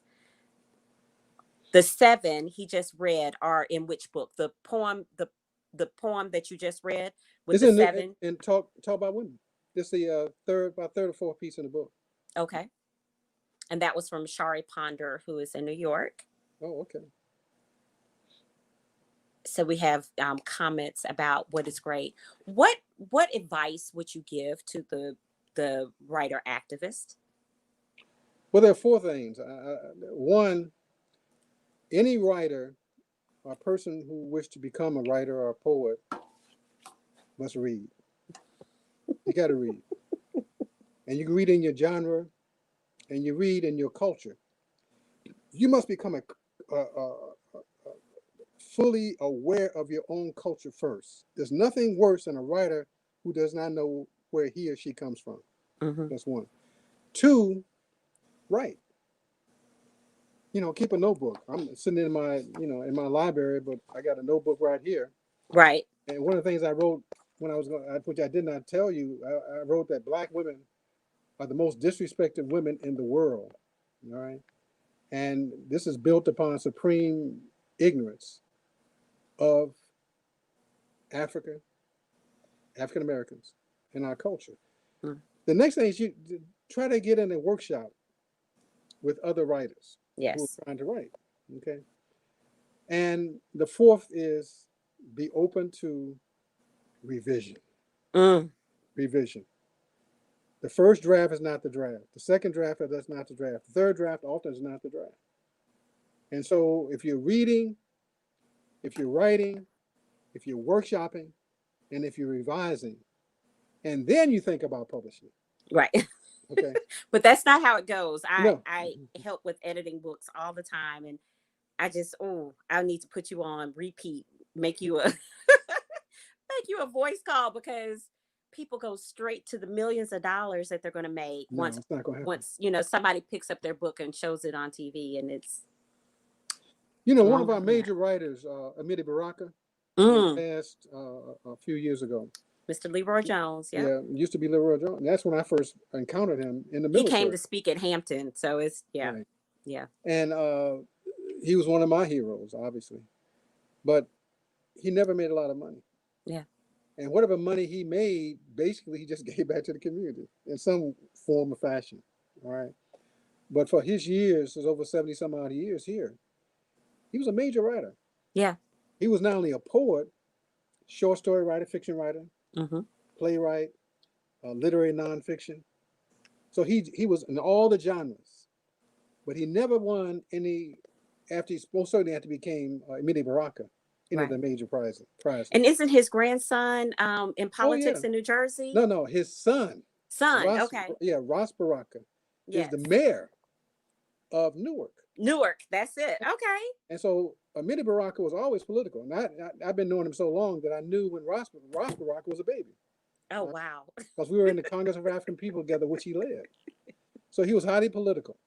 The 7 he just read are in which book? The poem that you just read with It's the in 7. talk by women. This is the third or fourth piece in the book. Okay. And that was from Shari Ponder, who is in New York. Oh, okay. So we have comments about what is great. What advice would you give to the writer activist? Well, there are four things. One, any writer or person who wishes to become a writer or a poet must read. You got to read, and you can read in your genre, and you read in your culture. You must become a fully aware of your own culture first. There's nothing worse than a writer who does not know where he or she comes from. Mm-hmm. That's one. Two, write. Keep a notebook. I'm sitting in my library, but I got a notebook right here. Right. And one of the things I wrote when I was going, which I did not tell you, I wrote that black women are the most disrespected women in the world. All right. And this is built upon supreme ignorance of Africa, African Americans, and our culture. Mm. The next thing is you try to get in a workshop with other writers who Yes. are trying to write. Okay. And the fourth is be open to revision. Mm. Revision. The first draft is not the draft. The second draft is not the draft. The third draft often is not the draft. And so if you're reading, if you're writing, if you're workshopping, and if you're revising, and then you think about publishing. Right. Okay. But that's not how it goes. No. I help with editing books all the time, and I need to put you on repeat, make you a make you a voice call, because people go straight to the millions of dollars that they're going to make No, it's not going to happen. once somebody picks up their book and shows it on TV, and it's One of our major writers, Amiri Baraka, passed a few years ago. Mr. Leroy Jones. Yeah. Yeah, used to be Leroy Jones. That's when I first encountered him in the He military. came to speak at Hampton, so it's Right. yeah. And he was one of my heroes, obviously, but he never made a lot of money. Yeah. And whatever money he made, basically he just gave back to the community in some form or fashion. All right. But for his years, his over 70 some odd years here, he was a major writer. Yeah. He was not only a poet, short story writer, fiction writer, Mm-hmm. playwright, literary nonfiction. So he was in all the genres, but he never won any. After he most certainly after he became Amiri Baraka, any of the major prizes. And isn't his grandson in politics in New Jersey? No, his son. Son, Ross, okay. Yeah, Ross Baraka is Yes. the mayor of Newark. Newark, that's it. Okay. And so Amiri Baraka was always political. And I've been knowing him so long that I knew when Ross Baraka was a baby. Oh, wow. Because we were in the Congress of African People together, which he led. So he was highly political.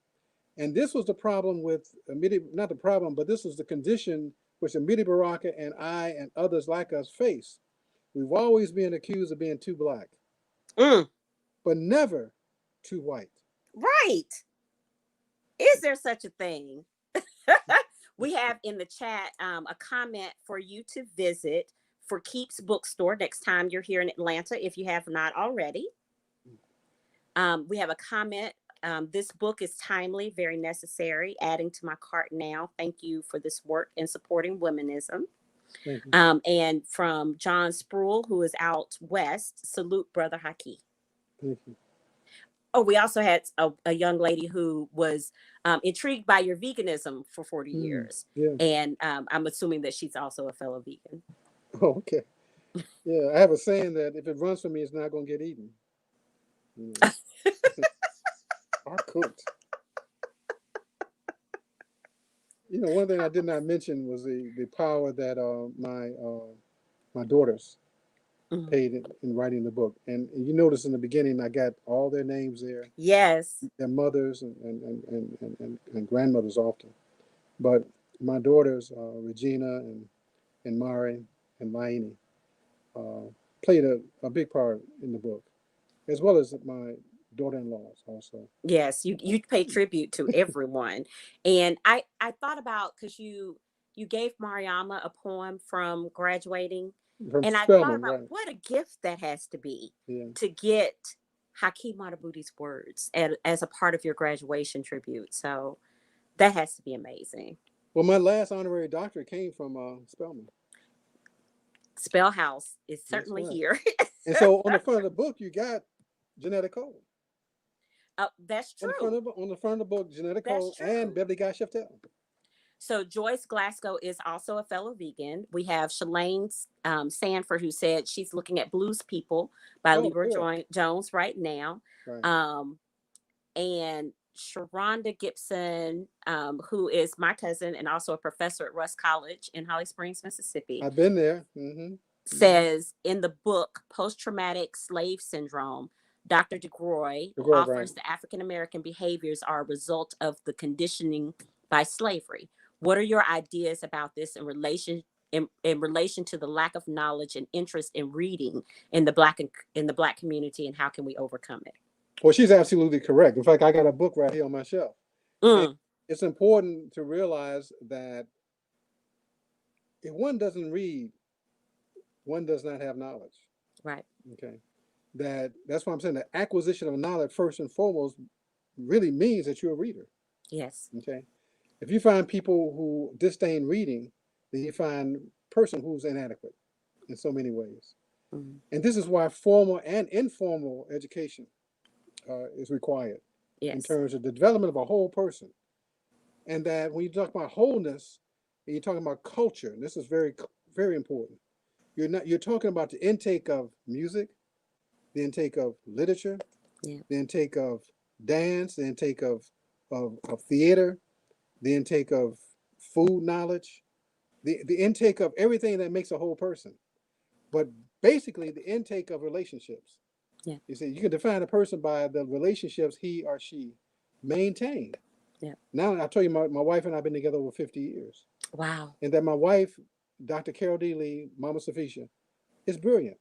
And this was the problem with not the problem, but this was the condition which Amiri Baraka and I and others like us face. We've always been accused of being too black, but never too white. Right. Is there such a thing? We have in the chat a comment for you to visit for Keeps Bookstore next time you're here in Atlanta, if you have not already. We have a comment. This book is timely, very necessary. Adding to my cart now. Thank you for this work in supporting womenism. Thank you. And from John Spruill, who is out west, salute Brother Haki. Thank you. Oh, we also had a young lady who was intrigued by your veganism for 40 years. Yeah. And I'm assuming that she's also a fellow vegan. Oh, okay. Yeah, I have a saying that if it runs from me, it's not going to get eaten. Or cooked. One thing I did not mention was the power that my daughters paid in writing the book. And you notice in the beginning, I got all their names there, Yes. their mothers and grandmothers often. But my daughters, Regina and Mari and Laini, played a big part in the book, as well as my daughter-in-laws also. Yes, you pay tribute to everyone. And I thought about, because you gave Mariama a poem from graduating, From and I thought Spelman, about right? what a gift that has to be Yeah. to get Haki Madhubuti's words as a part of your graduation tribute. So that has to be amazing. Well, my last honorary doctorate came from Spelman. Spell House is That's certainly right. here. And so on the front of the book, you got Genetic Code. That's On true. the front of the book, Genetic That's Code and true. Beverly Guy Sheftel. So Joyce Glasgow is also a fellow vegan. We have Shalane Sanford, who said she's looking at Blues People by Oh, Libra good. Jones right now. Right. And Sharonda Gipson, who is my cousin and also a professor at Russ College in Holly Springs, Mississippi, I've been there. says in the book Post-Traumatic Slave Syndrome, Dr. DeGroy DeGroy, right. offers the African American behaviors are a result of the conditioning by slavery. What are your ideas about this in relation to the lack of knowledge and interest in reading in the black community, and how can we overcome it? Well, she's absolutely correct. In fact, I got a book right here on my shelf. And Mm, it's important to realize that if one doesn't read, one does not have knowledge. right. Okay. That's why I'm saying the acquisition of knowledge first and foremost really means that you're a reader. Yes. Okay. If you find people who disdain reading, then you find a person who's inadequate in so many ways. Mm, And this is why formal and informal education is required in yes. terms of the development of a whole person. And that when you talk about wholeness, and you're talking about culture, and this is very, very important. You're talking about the intake of music, the intake of literature, Yeah. the intake of dance, the intake of theater, the intake of food knowledge, the intake of everything that makes a whole person. But basically, the intake of relationships. Yeah. You see, you can define a person by the relationships he or she maintained. Yeah. Now, I'll tell you, my wife and I have been together over 50 years. Wow. And that my wife, Dr. Carol D. Lee, Mama Sophisha, is brilliant.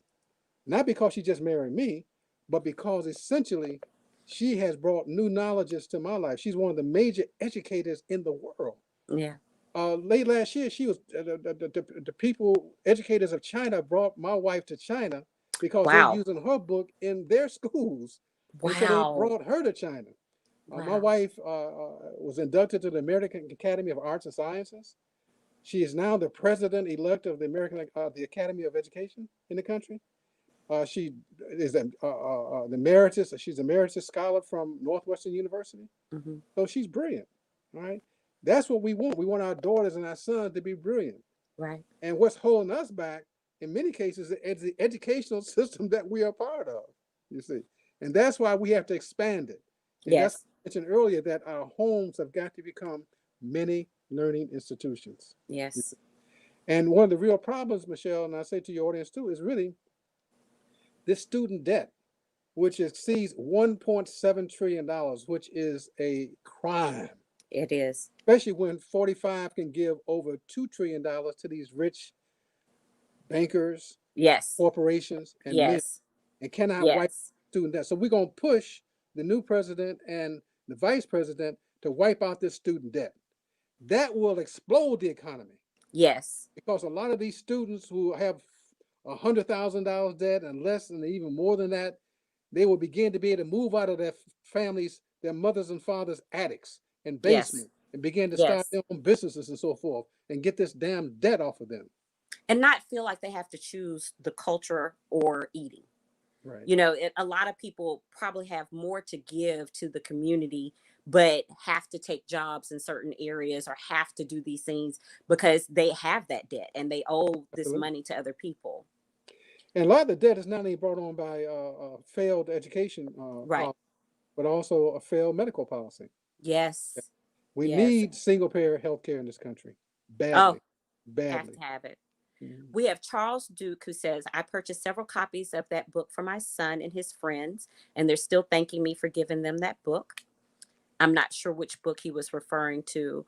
Not because she just married me, but because essentially she has brought new knowledges to my life. She's one of the major educators in the world. Yeah. Late last year, she was the people, educators of China, brought my wife to China because they're Wow. using her book in their schools, and so they Wow. brought her to China. My Wow. wife was inducted to the American Academy of Arts and Sciences. She is now the president-elect of the Academy of Education in the country. She is the emeritus. She's an emeritus scholar from Northwestern University. Mm-hmm. So she's brilliant. All right. That's what we want. We want our daughters and our sons to be brilliant. Right. And what's holding us back in many cases is the educational system that we are part of, you see. And that's why we have to expand it. And that's Yes. what I mentioned earlier, that our homes have got to become many learning institutions. Yes. And one of the real problems, Michelle, and I say to your audience too, is really this student debt, which exceeds $1.7 trillion, which is a crime. It is. Especially when 45 can give over $2 trillion to these rich bankers, Yes. corporations, and men, Yes. and cannot wipe Yes. student debt. So we're going to push the new president and the vice president to wipe out this student debt. That will explode the economy Yes. because a lot of these students who have $100,000 debt and less and even more than that, they will begin to be able to move out of their families, their mothers and fathers' attics and Yes. basement, and begin to start Yes. their own businesses and so forth, and get this damn debt off of them. And not feel like they have to choose the culture or eating. Right. A lot of people probably have more to give to the community, but have to take jobs in certain areas or have to do these things because they have that debt and they owe this Absolutely. money to other people. And a lot of the debt is not only brought on by failed education Right. policy, but also a failed medical policy. Yes. We Yes. need single payer health care in this country Oh, badly, have badly. to have it. Mhm. We have Charles Duke who says, I purchased several copies of that book for my son and his friends, and they're still thanking me for giving them that book. I'm not sure which book he was referring to.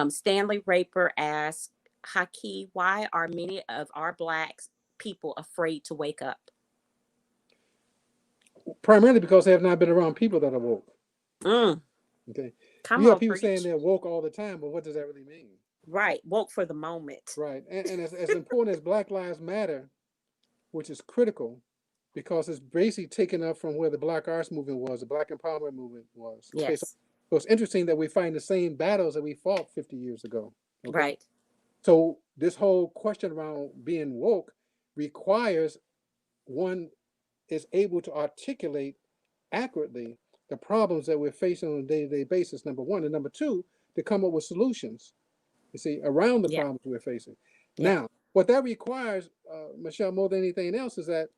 Stanley Raper asked, Haki, why are many of our Black people afraid to wake up? Primarily because they have not been around people that are woke. Mm, Okay, come you have on, people saying preach. they're woke all the time, but what does that really mean? Right. Woke for the moment. Right, and as important as Black Lives Matter, which is critical, because it's basically taken up from where the Black Arts Movement was, the Black Empowerment Movement was. Okay, so, Yes. so it's interesting that we find the same battles that we fought 50 years ago. Okay, Right. so this whole question around being woke requires one is able to articulate accurately the problems that we're facing on a day-to-day basis, number one, and number two, to come up with solutions, you see, around the Yeah. problems we're facing. Yeah. Now, what that requires, Michelle, more than anything else, is that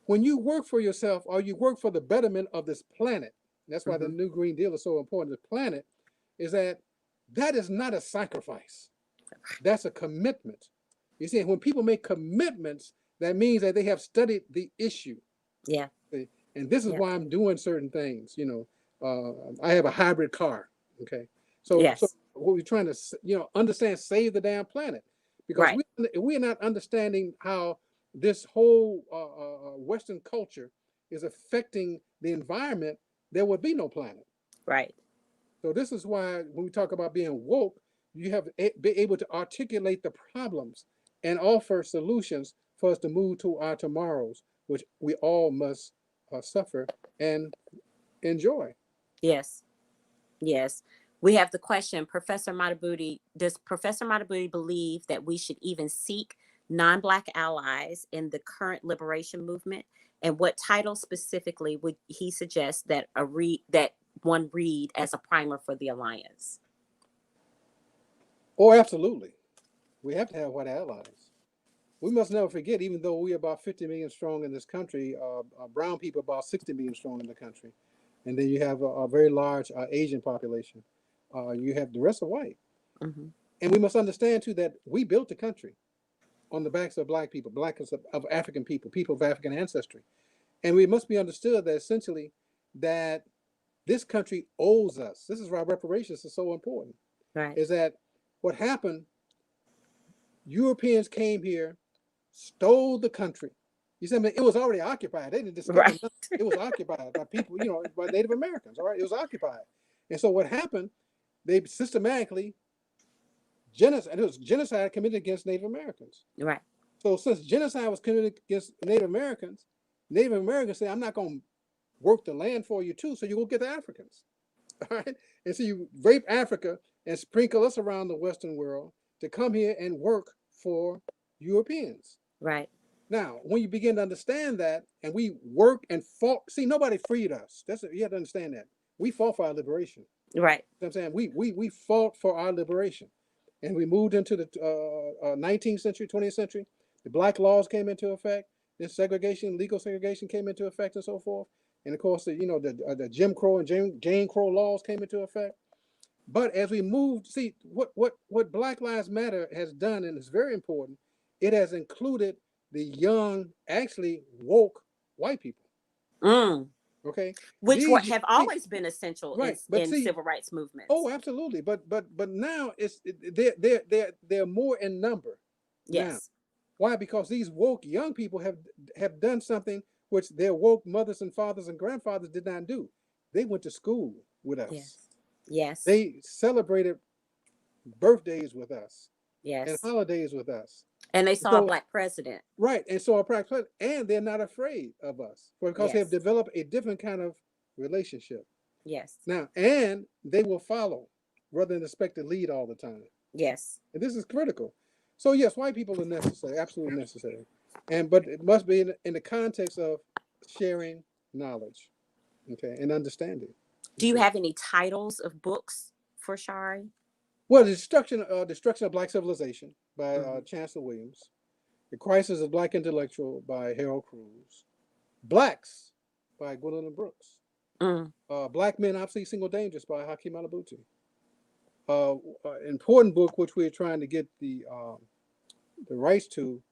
when you work for yourself or you work for the betterment of this planet, that's why the Mm-hmm. new Green Deal is so important to the planet, is that that is not a sacrifice. That's a commitment. You see, when people make commitments, that means that they have studied the issue. Yeah. And this is Yeah. why I'm doing certain things. I have a hybrid car. Okay, so Yes. what we're trying to understand, save the damn planet, because Right. we are not understanding how this whole Western culture is affecting the environment. There would be no planet. Right. So this is why when we talk about being woke, you have to be able to articulate the problems and offer solutions for us to move to our tomorrows, which we all must suffer and enjoy. Yes. Yes. We have the question, Professor Madhubuti, does Professor Madhubuti believe that we should even seek non-Black allies in the current liberation movement? And what title specifically would he suggest that one read as a primer for the alliance? Oh, absolutely. We have to have white allies. We must never forget, even though we are about 50 million strong in this country, brown people about 60 million strong in the country. And then you have a very large Asian population. You have the rest of white. Mm-hmm. And we must understand, too, that we built the country on the backs of black people, black of African people, people of African ancestry. And we must be understood that essentially that this country owes us. This is why reparations is so important. Right. Is that what happened? Europeans came here, stole the country. You see, I mean, it was already occupied. They didn't discover Right. nothing. It was occupied by people, by Native Americans. All right, it was occupied. And so what happened? They systematically genocide. It was genocide committed against Native Americans. Right. So since genocide was committed against Native Americans say, I'm not going to work the land for you too, so you go get the Africans. All right. And so you rape Africa and sprinkle us around the Western world to come here and work for Europeans. Right. Now, when you begin to understand that, and we work and fought, see, nobody freed us. You have to understand that. We fought for our liberation. Right. You know what I'm saying? We fought for our liberation. And we moved into the 19th century, 20th century. The black laws came into effect. Then segregation, legal segregation came into effect, and so forth. And of course, the Jim Crow and Jane Crow laws came into effect. But as we moved, see what Black Lives Matter has done, and it's very important. It has included the young, actually woke white people. Mm. Okay, Which these have see, always been essential right, but in see, civil rights movements. oh, absolutely, but now they're more in number now. Yes. Why? Because these woke young people have done something which their woke mothers and fathers and grandfathers did not do. They went to school with us. Yes. Yes. They celebrated birthdays with us and Yes. holidays with us. And they saw a So, Black president. right, and so our practice, and they're not afraid of us because they have Yes. developed a different kind of relationship Yes. now, and they will follow rather than expect to lead all the time. Yes. And this is critical. So yes, white people are necessary, absolutely necessary, but it must be in the context of sharing knowledge, okay, and understanding. Do you Okay. have any titles of books for Shari? Well, Destruction of Black Civilization by Mhm. Chancellor Williams, The Crisis of Black Intellectual by Harold Cruz, Blacks by Gwendolyn Brooks, Mm. Black Men Obsolete Single Dangerous by Haki Madhubuti. Important book which we're trying to get the rights to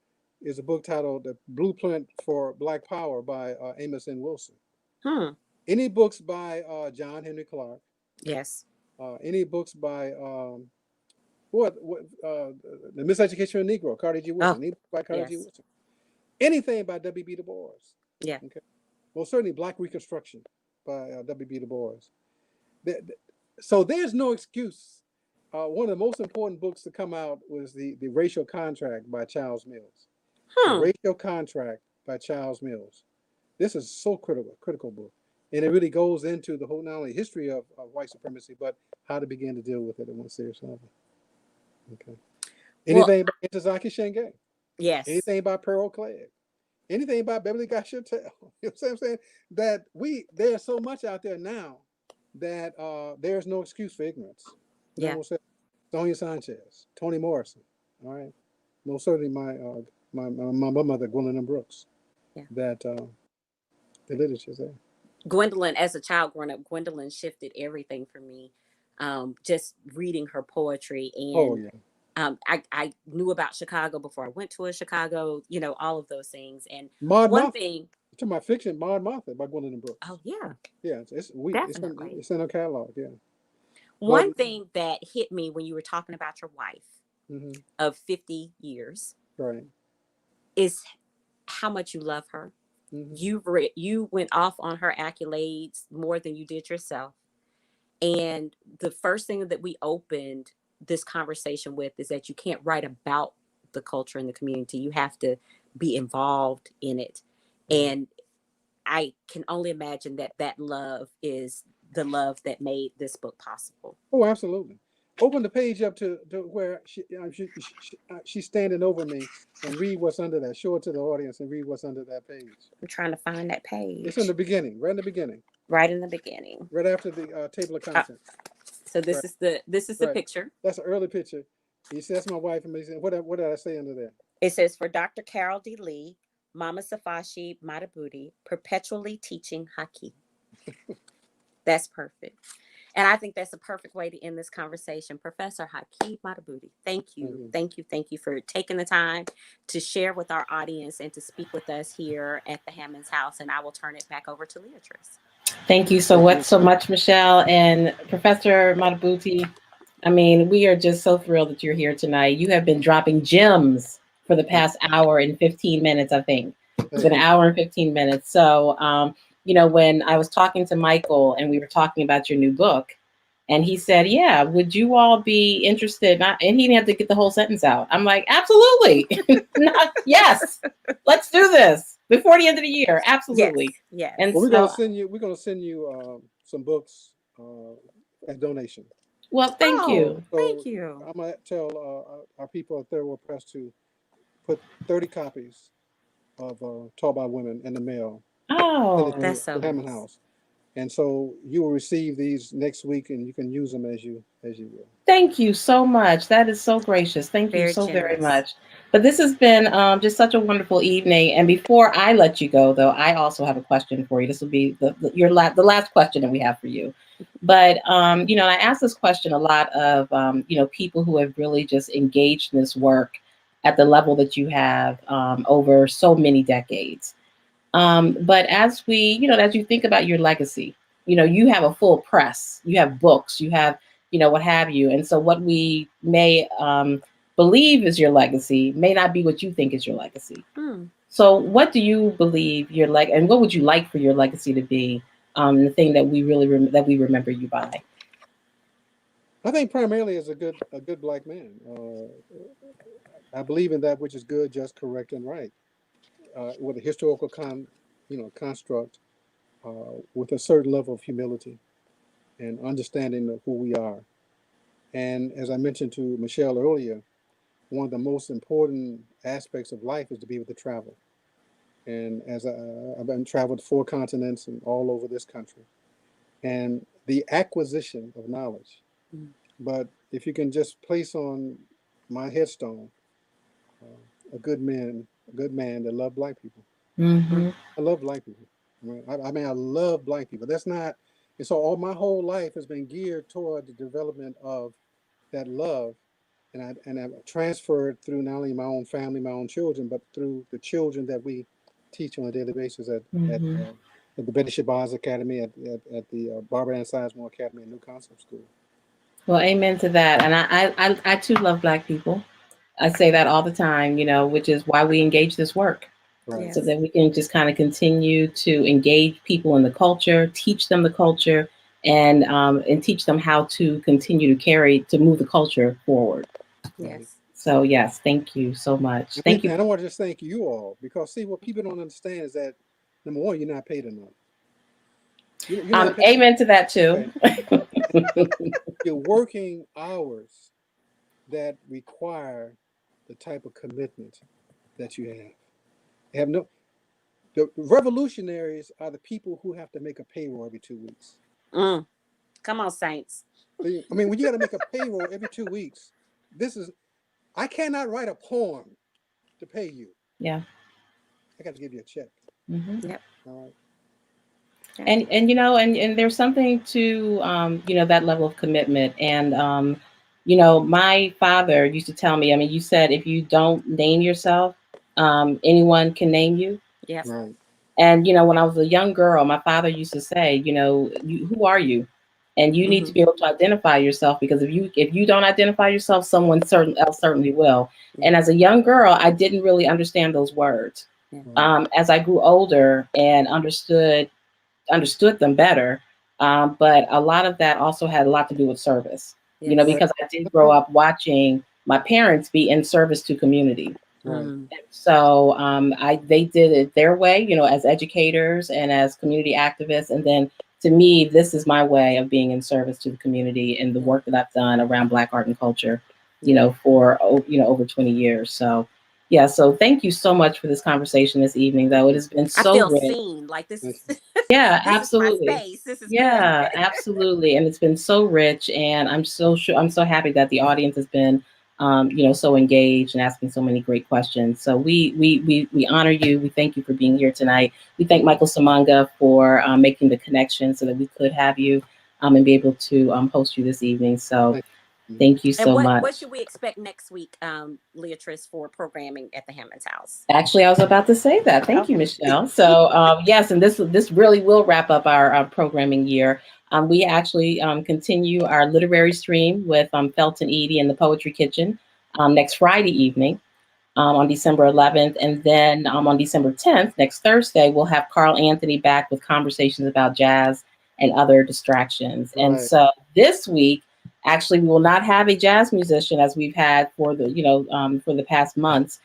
is a book titled The Blueprint for Black Power by Amos N. Wilson. Hmm. Any books by John Henry Clark, Yes. any books by The Miseducation of the Negro, Carter G. Oh, Woodson, any book by Carter G. yes. Woodson, anything by W.B. Du Bois. Yeah. Okay. Well, certainly Black Reconstruction by W.B. Du Bois. So there's no excuse. One of the most important books to come out was the Racial Contract by Charles Mills. The Hmm. Racial Contract by Charles Mills. This is so critical book, and it really goes into the whole not only history of white supremacy, but how to begin to deal with it on a serious level. Okay. Well, Anything by Ntozake Shange, yes. anything by Pearl Clegg, anything by Beverly Gashatel. You know what I'm saying? That there's so much out there now that there's no excuse for ignorance. You know Yeah. what I'm saying? Sonia Sanchez, Toni Morrison. All right. Most certainly my mother, Gwendolyn Brooks. Yeah. That the literature's there. Gwendolyn, as a child growing up, Gwendolyn shifted everything for me. Just reading her poetry, Oh and yeah. I knew about Chicago before I went to a Chicago, all of those things. And Maud one Martha. thing, To my fiction, Maud Martha by Gwendolyn Brooks. oh yeah, Yeah, definitely. it's in our catalog. Yeah, but One thing that hit me when you were talking about your wife mhm, of 50 years right. is how much you love her. Hmm. You went off on her accolades more than you did yourself. And the first thing that we opened this conversation with is that you can't write about the culture and the community. You have to be involved in it. Right. And I can only imagine that that love is the love that made this book possible. Oh, absolutely. Open the page up to where she's standing over me and read what's under that. Show it to the audience and read what's under that page. I'm trying to find that It's in page the beginning, right in the beginning, right in the beginning. right after the table of contents. So Right, this is the right. picture. That's an early picture. He says, "That's my wife." And he said, "What did I say under there?" It says, for Dr. Carol D. Lee, Mama Safashi Madhubuti, perpetually teaching Haki. That's perfect. And I think that's a perfect way to end this conversation. Professor Haki Madhubuti, thank you. Thank you for taking the time to share with our audience and to speak with us here at the Hammons House. And I will turn it back over to Leatrice. Thank you so much, Michelle and Professor Madhubuti. I mean, we are just so thrilled that you're here tonight. You have been dropping gems for the past hour and 15 minutes, I think. It's been an hour and 15 minutes. So, when I was talking to Michael and we were talking about your new book, and he said, yeah, would you all be interested? And he didn't have to get the whole sentence out. I'm like, absolutely. Yes, let's do this before the end of the year. Absolutely. Yes. And Well, so, we're gonna send you some books as donation. well, thank you. Thank So you. I'm gonna tell our people at Third World Press to put 30 copies of Taught by Women in the mail. Send it Oh, That's to so Hammond nice. House, and so you will receive these next week, and you can use them as you will. thank you so much. That is so gracious. Thank you Very so very generous. much. But this has been just such a wonderful evening. And before I let you go, though, I also have a question for you. This will be the last question that we have for you. But I ask this question a lot of people who have really just engaged in this work at the level that you have over so many decades. But as you think about your legacy, you have a full press, you have books, you have, what have you. And so what we may believe is your legacy may not be what you think is your legacy. So what do you believe and what would you like for your legacy to be? The thing that we really that we remember you by. I think primarily as a good black man. I believe in that which is good, just, correct, and right. With a historical construct, with a certain level of humility and understanding of who we are. And as I mentioned to Michelle earlier, one of the most important aspects of life is to be able to travel. And I've been traveled 4 continents and all over this country, and the acquisition of knowledge. Mm. But if you can just place on my headstone, a good man that loved black people. Mm-hmm. I love black people. I love black people. That's not, and so all my whole life has been geared toward the development of that love, and I've transferred through not only my own family, my own children, but through the children that we teach on a daily basis Mm-hmm. at the Betty Shabazz Academy, at the Barbara Ann Sizemore Academy and New Concept School. Well, amen to that. And I too love Black people. I say that all the time, which is why we engage this work. Right. So Yes. that we can just kind of continue to engage people in the culture, teach them the culture, and teach them how to continue to move the culture forward. Right. Yes. So yes, thank you so much. Thank you. And I want to just thank you all, because see, what people don't understand is that, number one, you're not paid enough. You're not paid. Amen to that too. Okay. You're working hours that require the type of commitment that you have. You have no. The revolutionaries are the people who have to make a payroll every 2 weeks. Mm. Come on, Saints. I mean, when you got to make a payroll every 2 weeks, I cannot write a poem to pay you. Yeah. I got to give you a check. Mm-hmm. Yep. All right. And there's something to that level of commitment. And my father used to tell me, I mean, you said if you don't name yourself, anyone can name you. Yes. Right. And when I was a young girl, my father used to say, who are you? And you need to be able to identify yourself, because if you don't identify yourself, someone else certainly will. Yeah. And as a young girl, I didn't really understand those words. Yeah. Right. As I grew older and understood them better. But a lot of that also had a lot to do with service, Yes. because I did grow up watching my parents be in service to community. Right. Mm. So they did it their way, as educators and as community activists. And then to me, this is my way of being in service to the community and the work that I've done around Black art and culture, for over 20 years. So yeah, so thank you so much for this conversation this evening, though. It has been I so feel rich. seen. Like this is Yeah, this absolutely. is my space. This is Yeah, good. absolutely. And it's been so rich, and I'm so happy that the audience has been so engaged and asking so many great questions. So we honor you. We thank you for being here tonight. We thank Michael Samanga for making the connection so that we could have you and be able to host you this evening. So thank you And so what much. should we expect next week, Leatrice, for programming at the Hammond's house? Actually, I was about to say that. Thank you, Okay. Michelle. So yes, and this really will wrap up our programming year. We actually continue our literary stream with Felton Edie and the Poetry Kitchen next Friday evening on December 11th. And then on December 10th, next Thursday, we'll have Carl Anthony back with conversations about jazz and other distractions. And Right. so this week, actually, we will not have a jazz musician as we've had for the past months.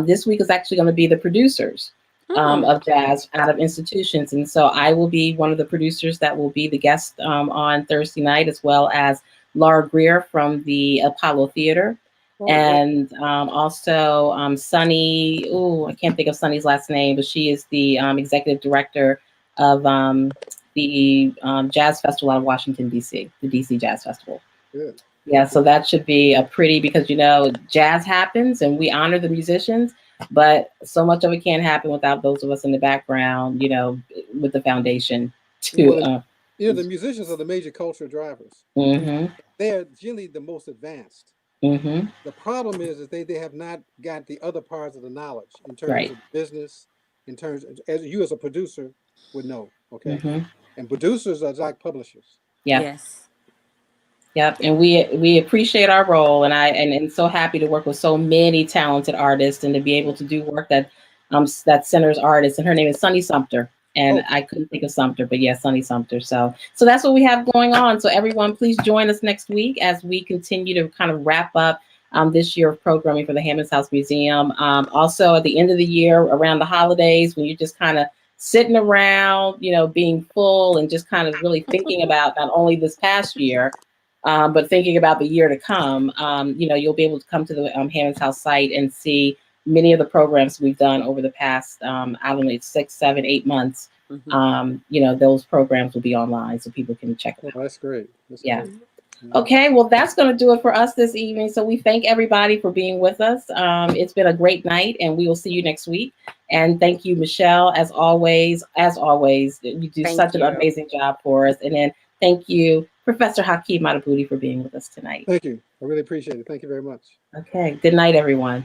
This week is actually going to be the producers of jazz out of institutions. And so I will be one of the producers that will be the guest on Thursday night, as well as Laura Greer from the Apollo Theater. And also Sunny, I can't think of Sunny's last name, but she is the executive director of the Jazz Festival out of Washington, D.C., the D.C. Jazz Festival. Good. Yeah, so that should be a pretty, because jazz happens and we honor the musicians, but so much of it can't happen without those of us in the background, with the foundation to. The musicians are the major cultural drivers. Mm-hmm. They are generally the most advanced. Mm-hmm. The problem is they have not got the other parts of the knowledge in terms of business, in terms of, as you as a producer would know, okay? Mm-hmm. And producers are like publishers. Yeah. Yes. Yep, and we appreciate our role, and so happy to work with so many talented artists and to be able to do work that centers artists. And her name is Sunny Sumter. And I couldn't think of Sumter, but yeah, Sunny Sumter. So that's what we have going on. So everyone, please join us next week as we continue to kind of wrap up this year of programming for the Hammons House Museum. Also, at the end of the year, around the holidays, when you're just kind of sitting around, being full and just kind of really thinking about not only this past year, but thinking about the year to come, you'll be able to come to the Hammons House site and see many of the programs we've done over the past, I don't know, 6, 7, 8 months. Those programs will be online so people can check them out. Oh, that's great. Yeah. Great. Okay, well, that's going to do it for us this evening. So we thank everybody for being with us. It's been a great night, and we will see you next week. And thank you, Michelle, as always. As always, you do such an amazing job for us. And then thank you, Professor Haki Madhubuti, for being with us tonight. Thank you. I really appreciate it. Thank you very much. Okay, good night, everyone.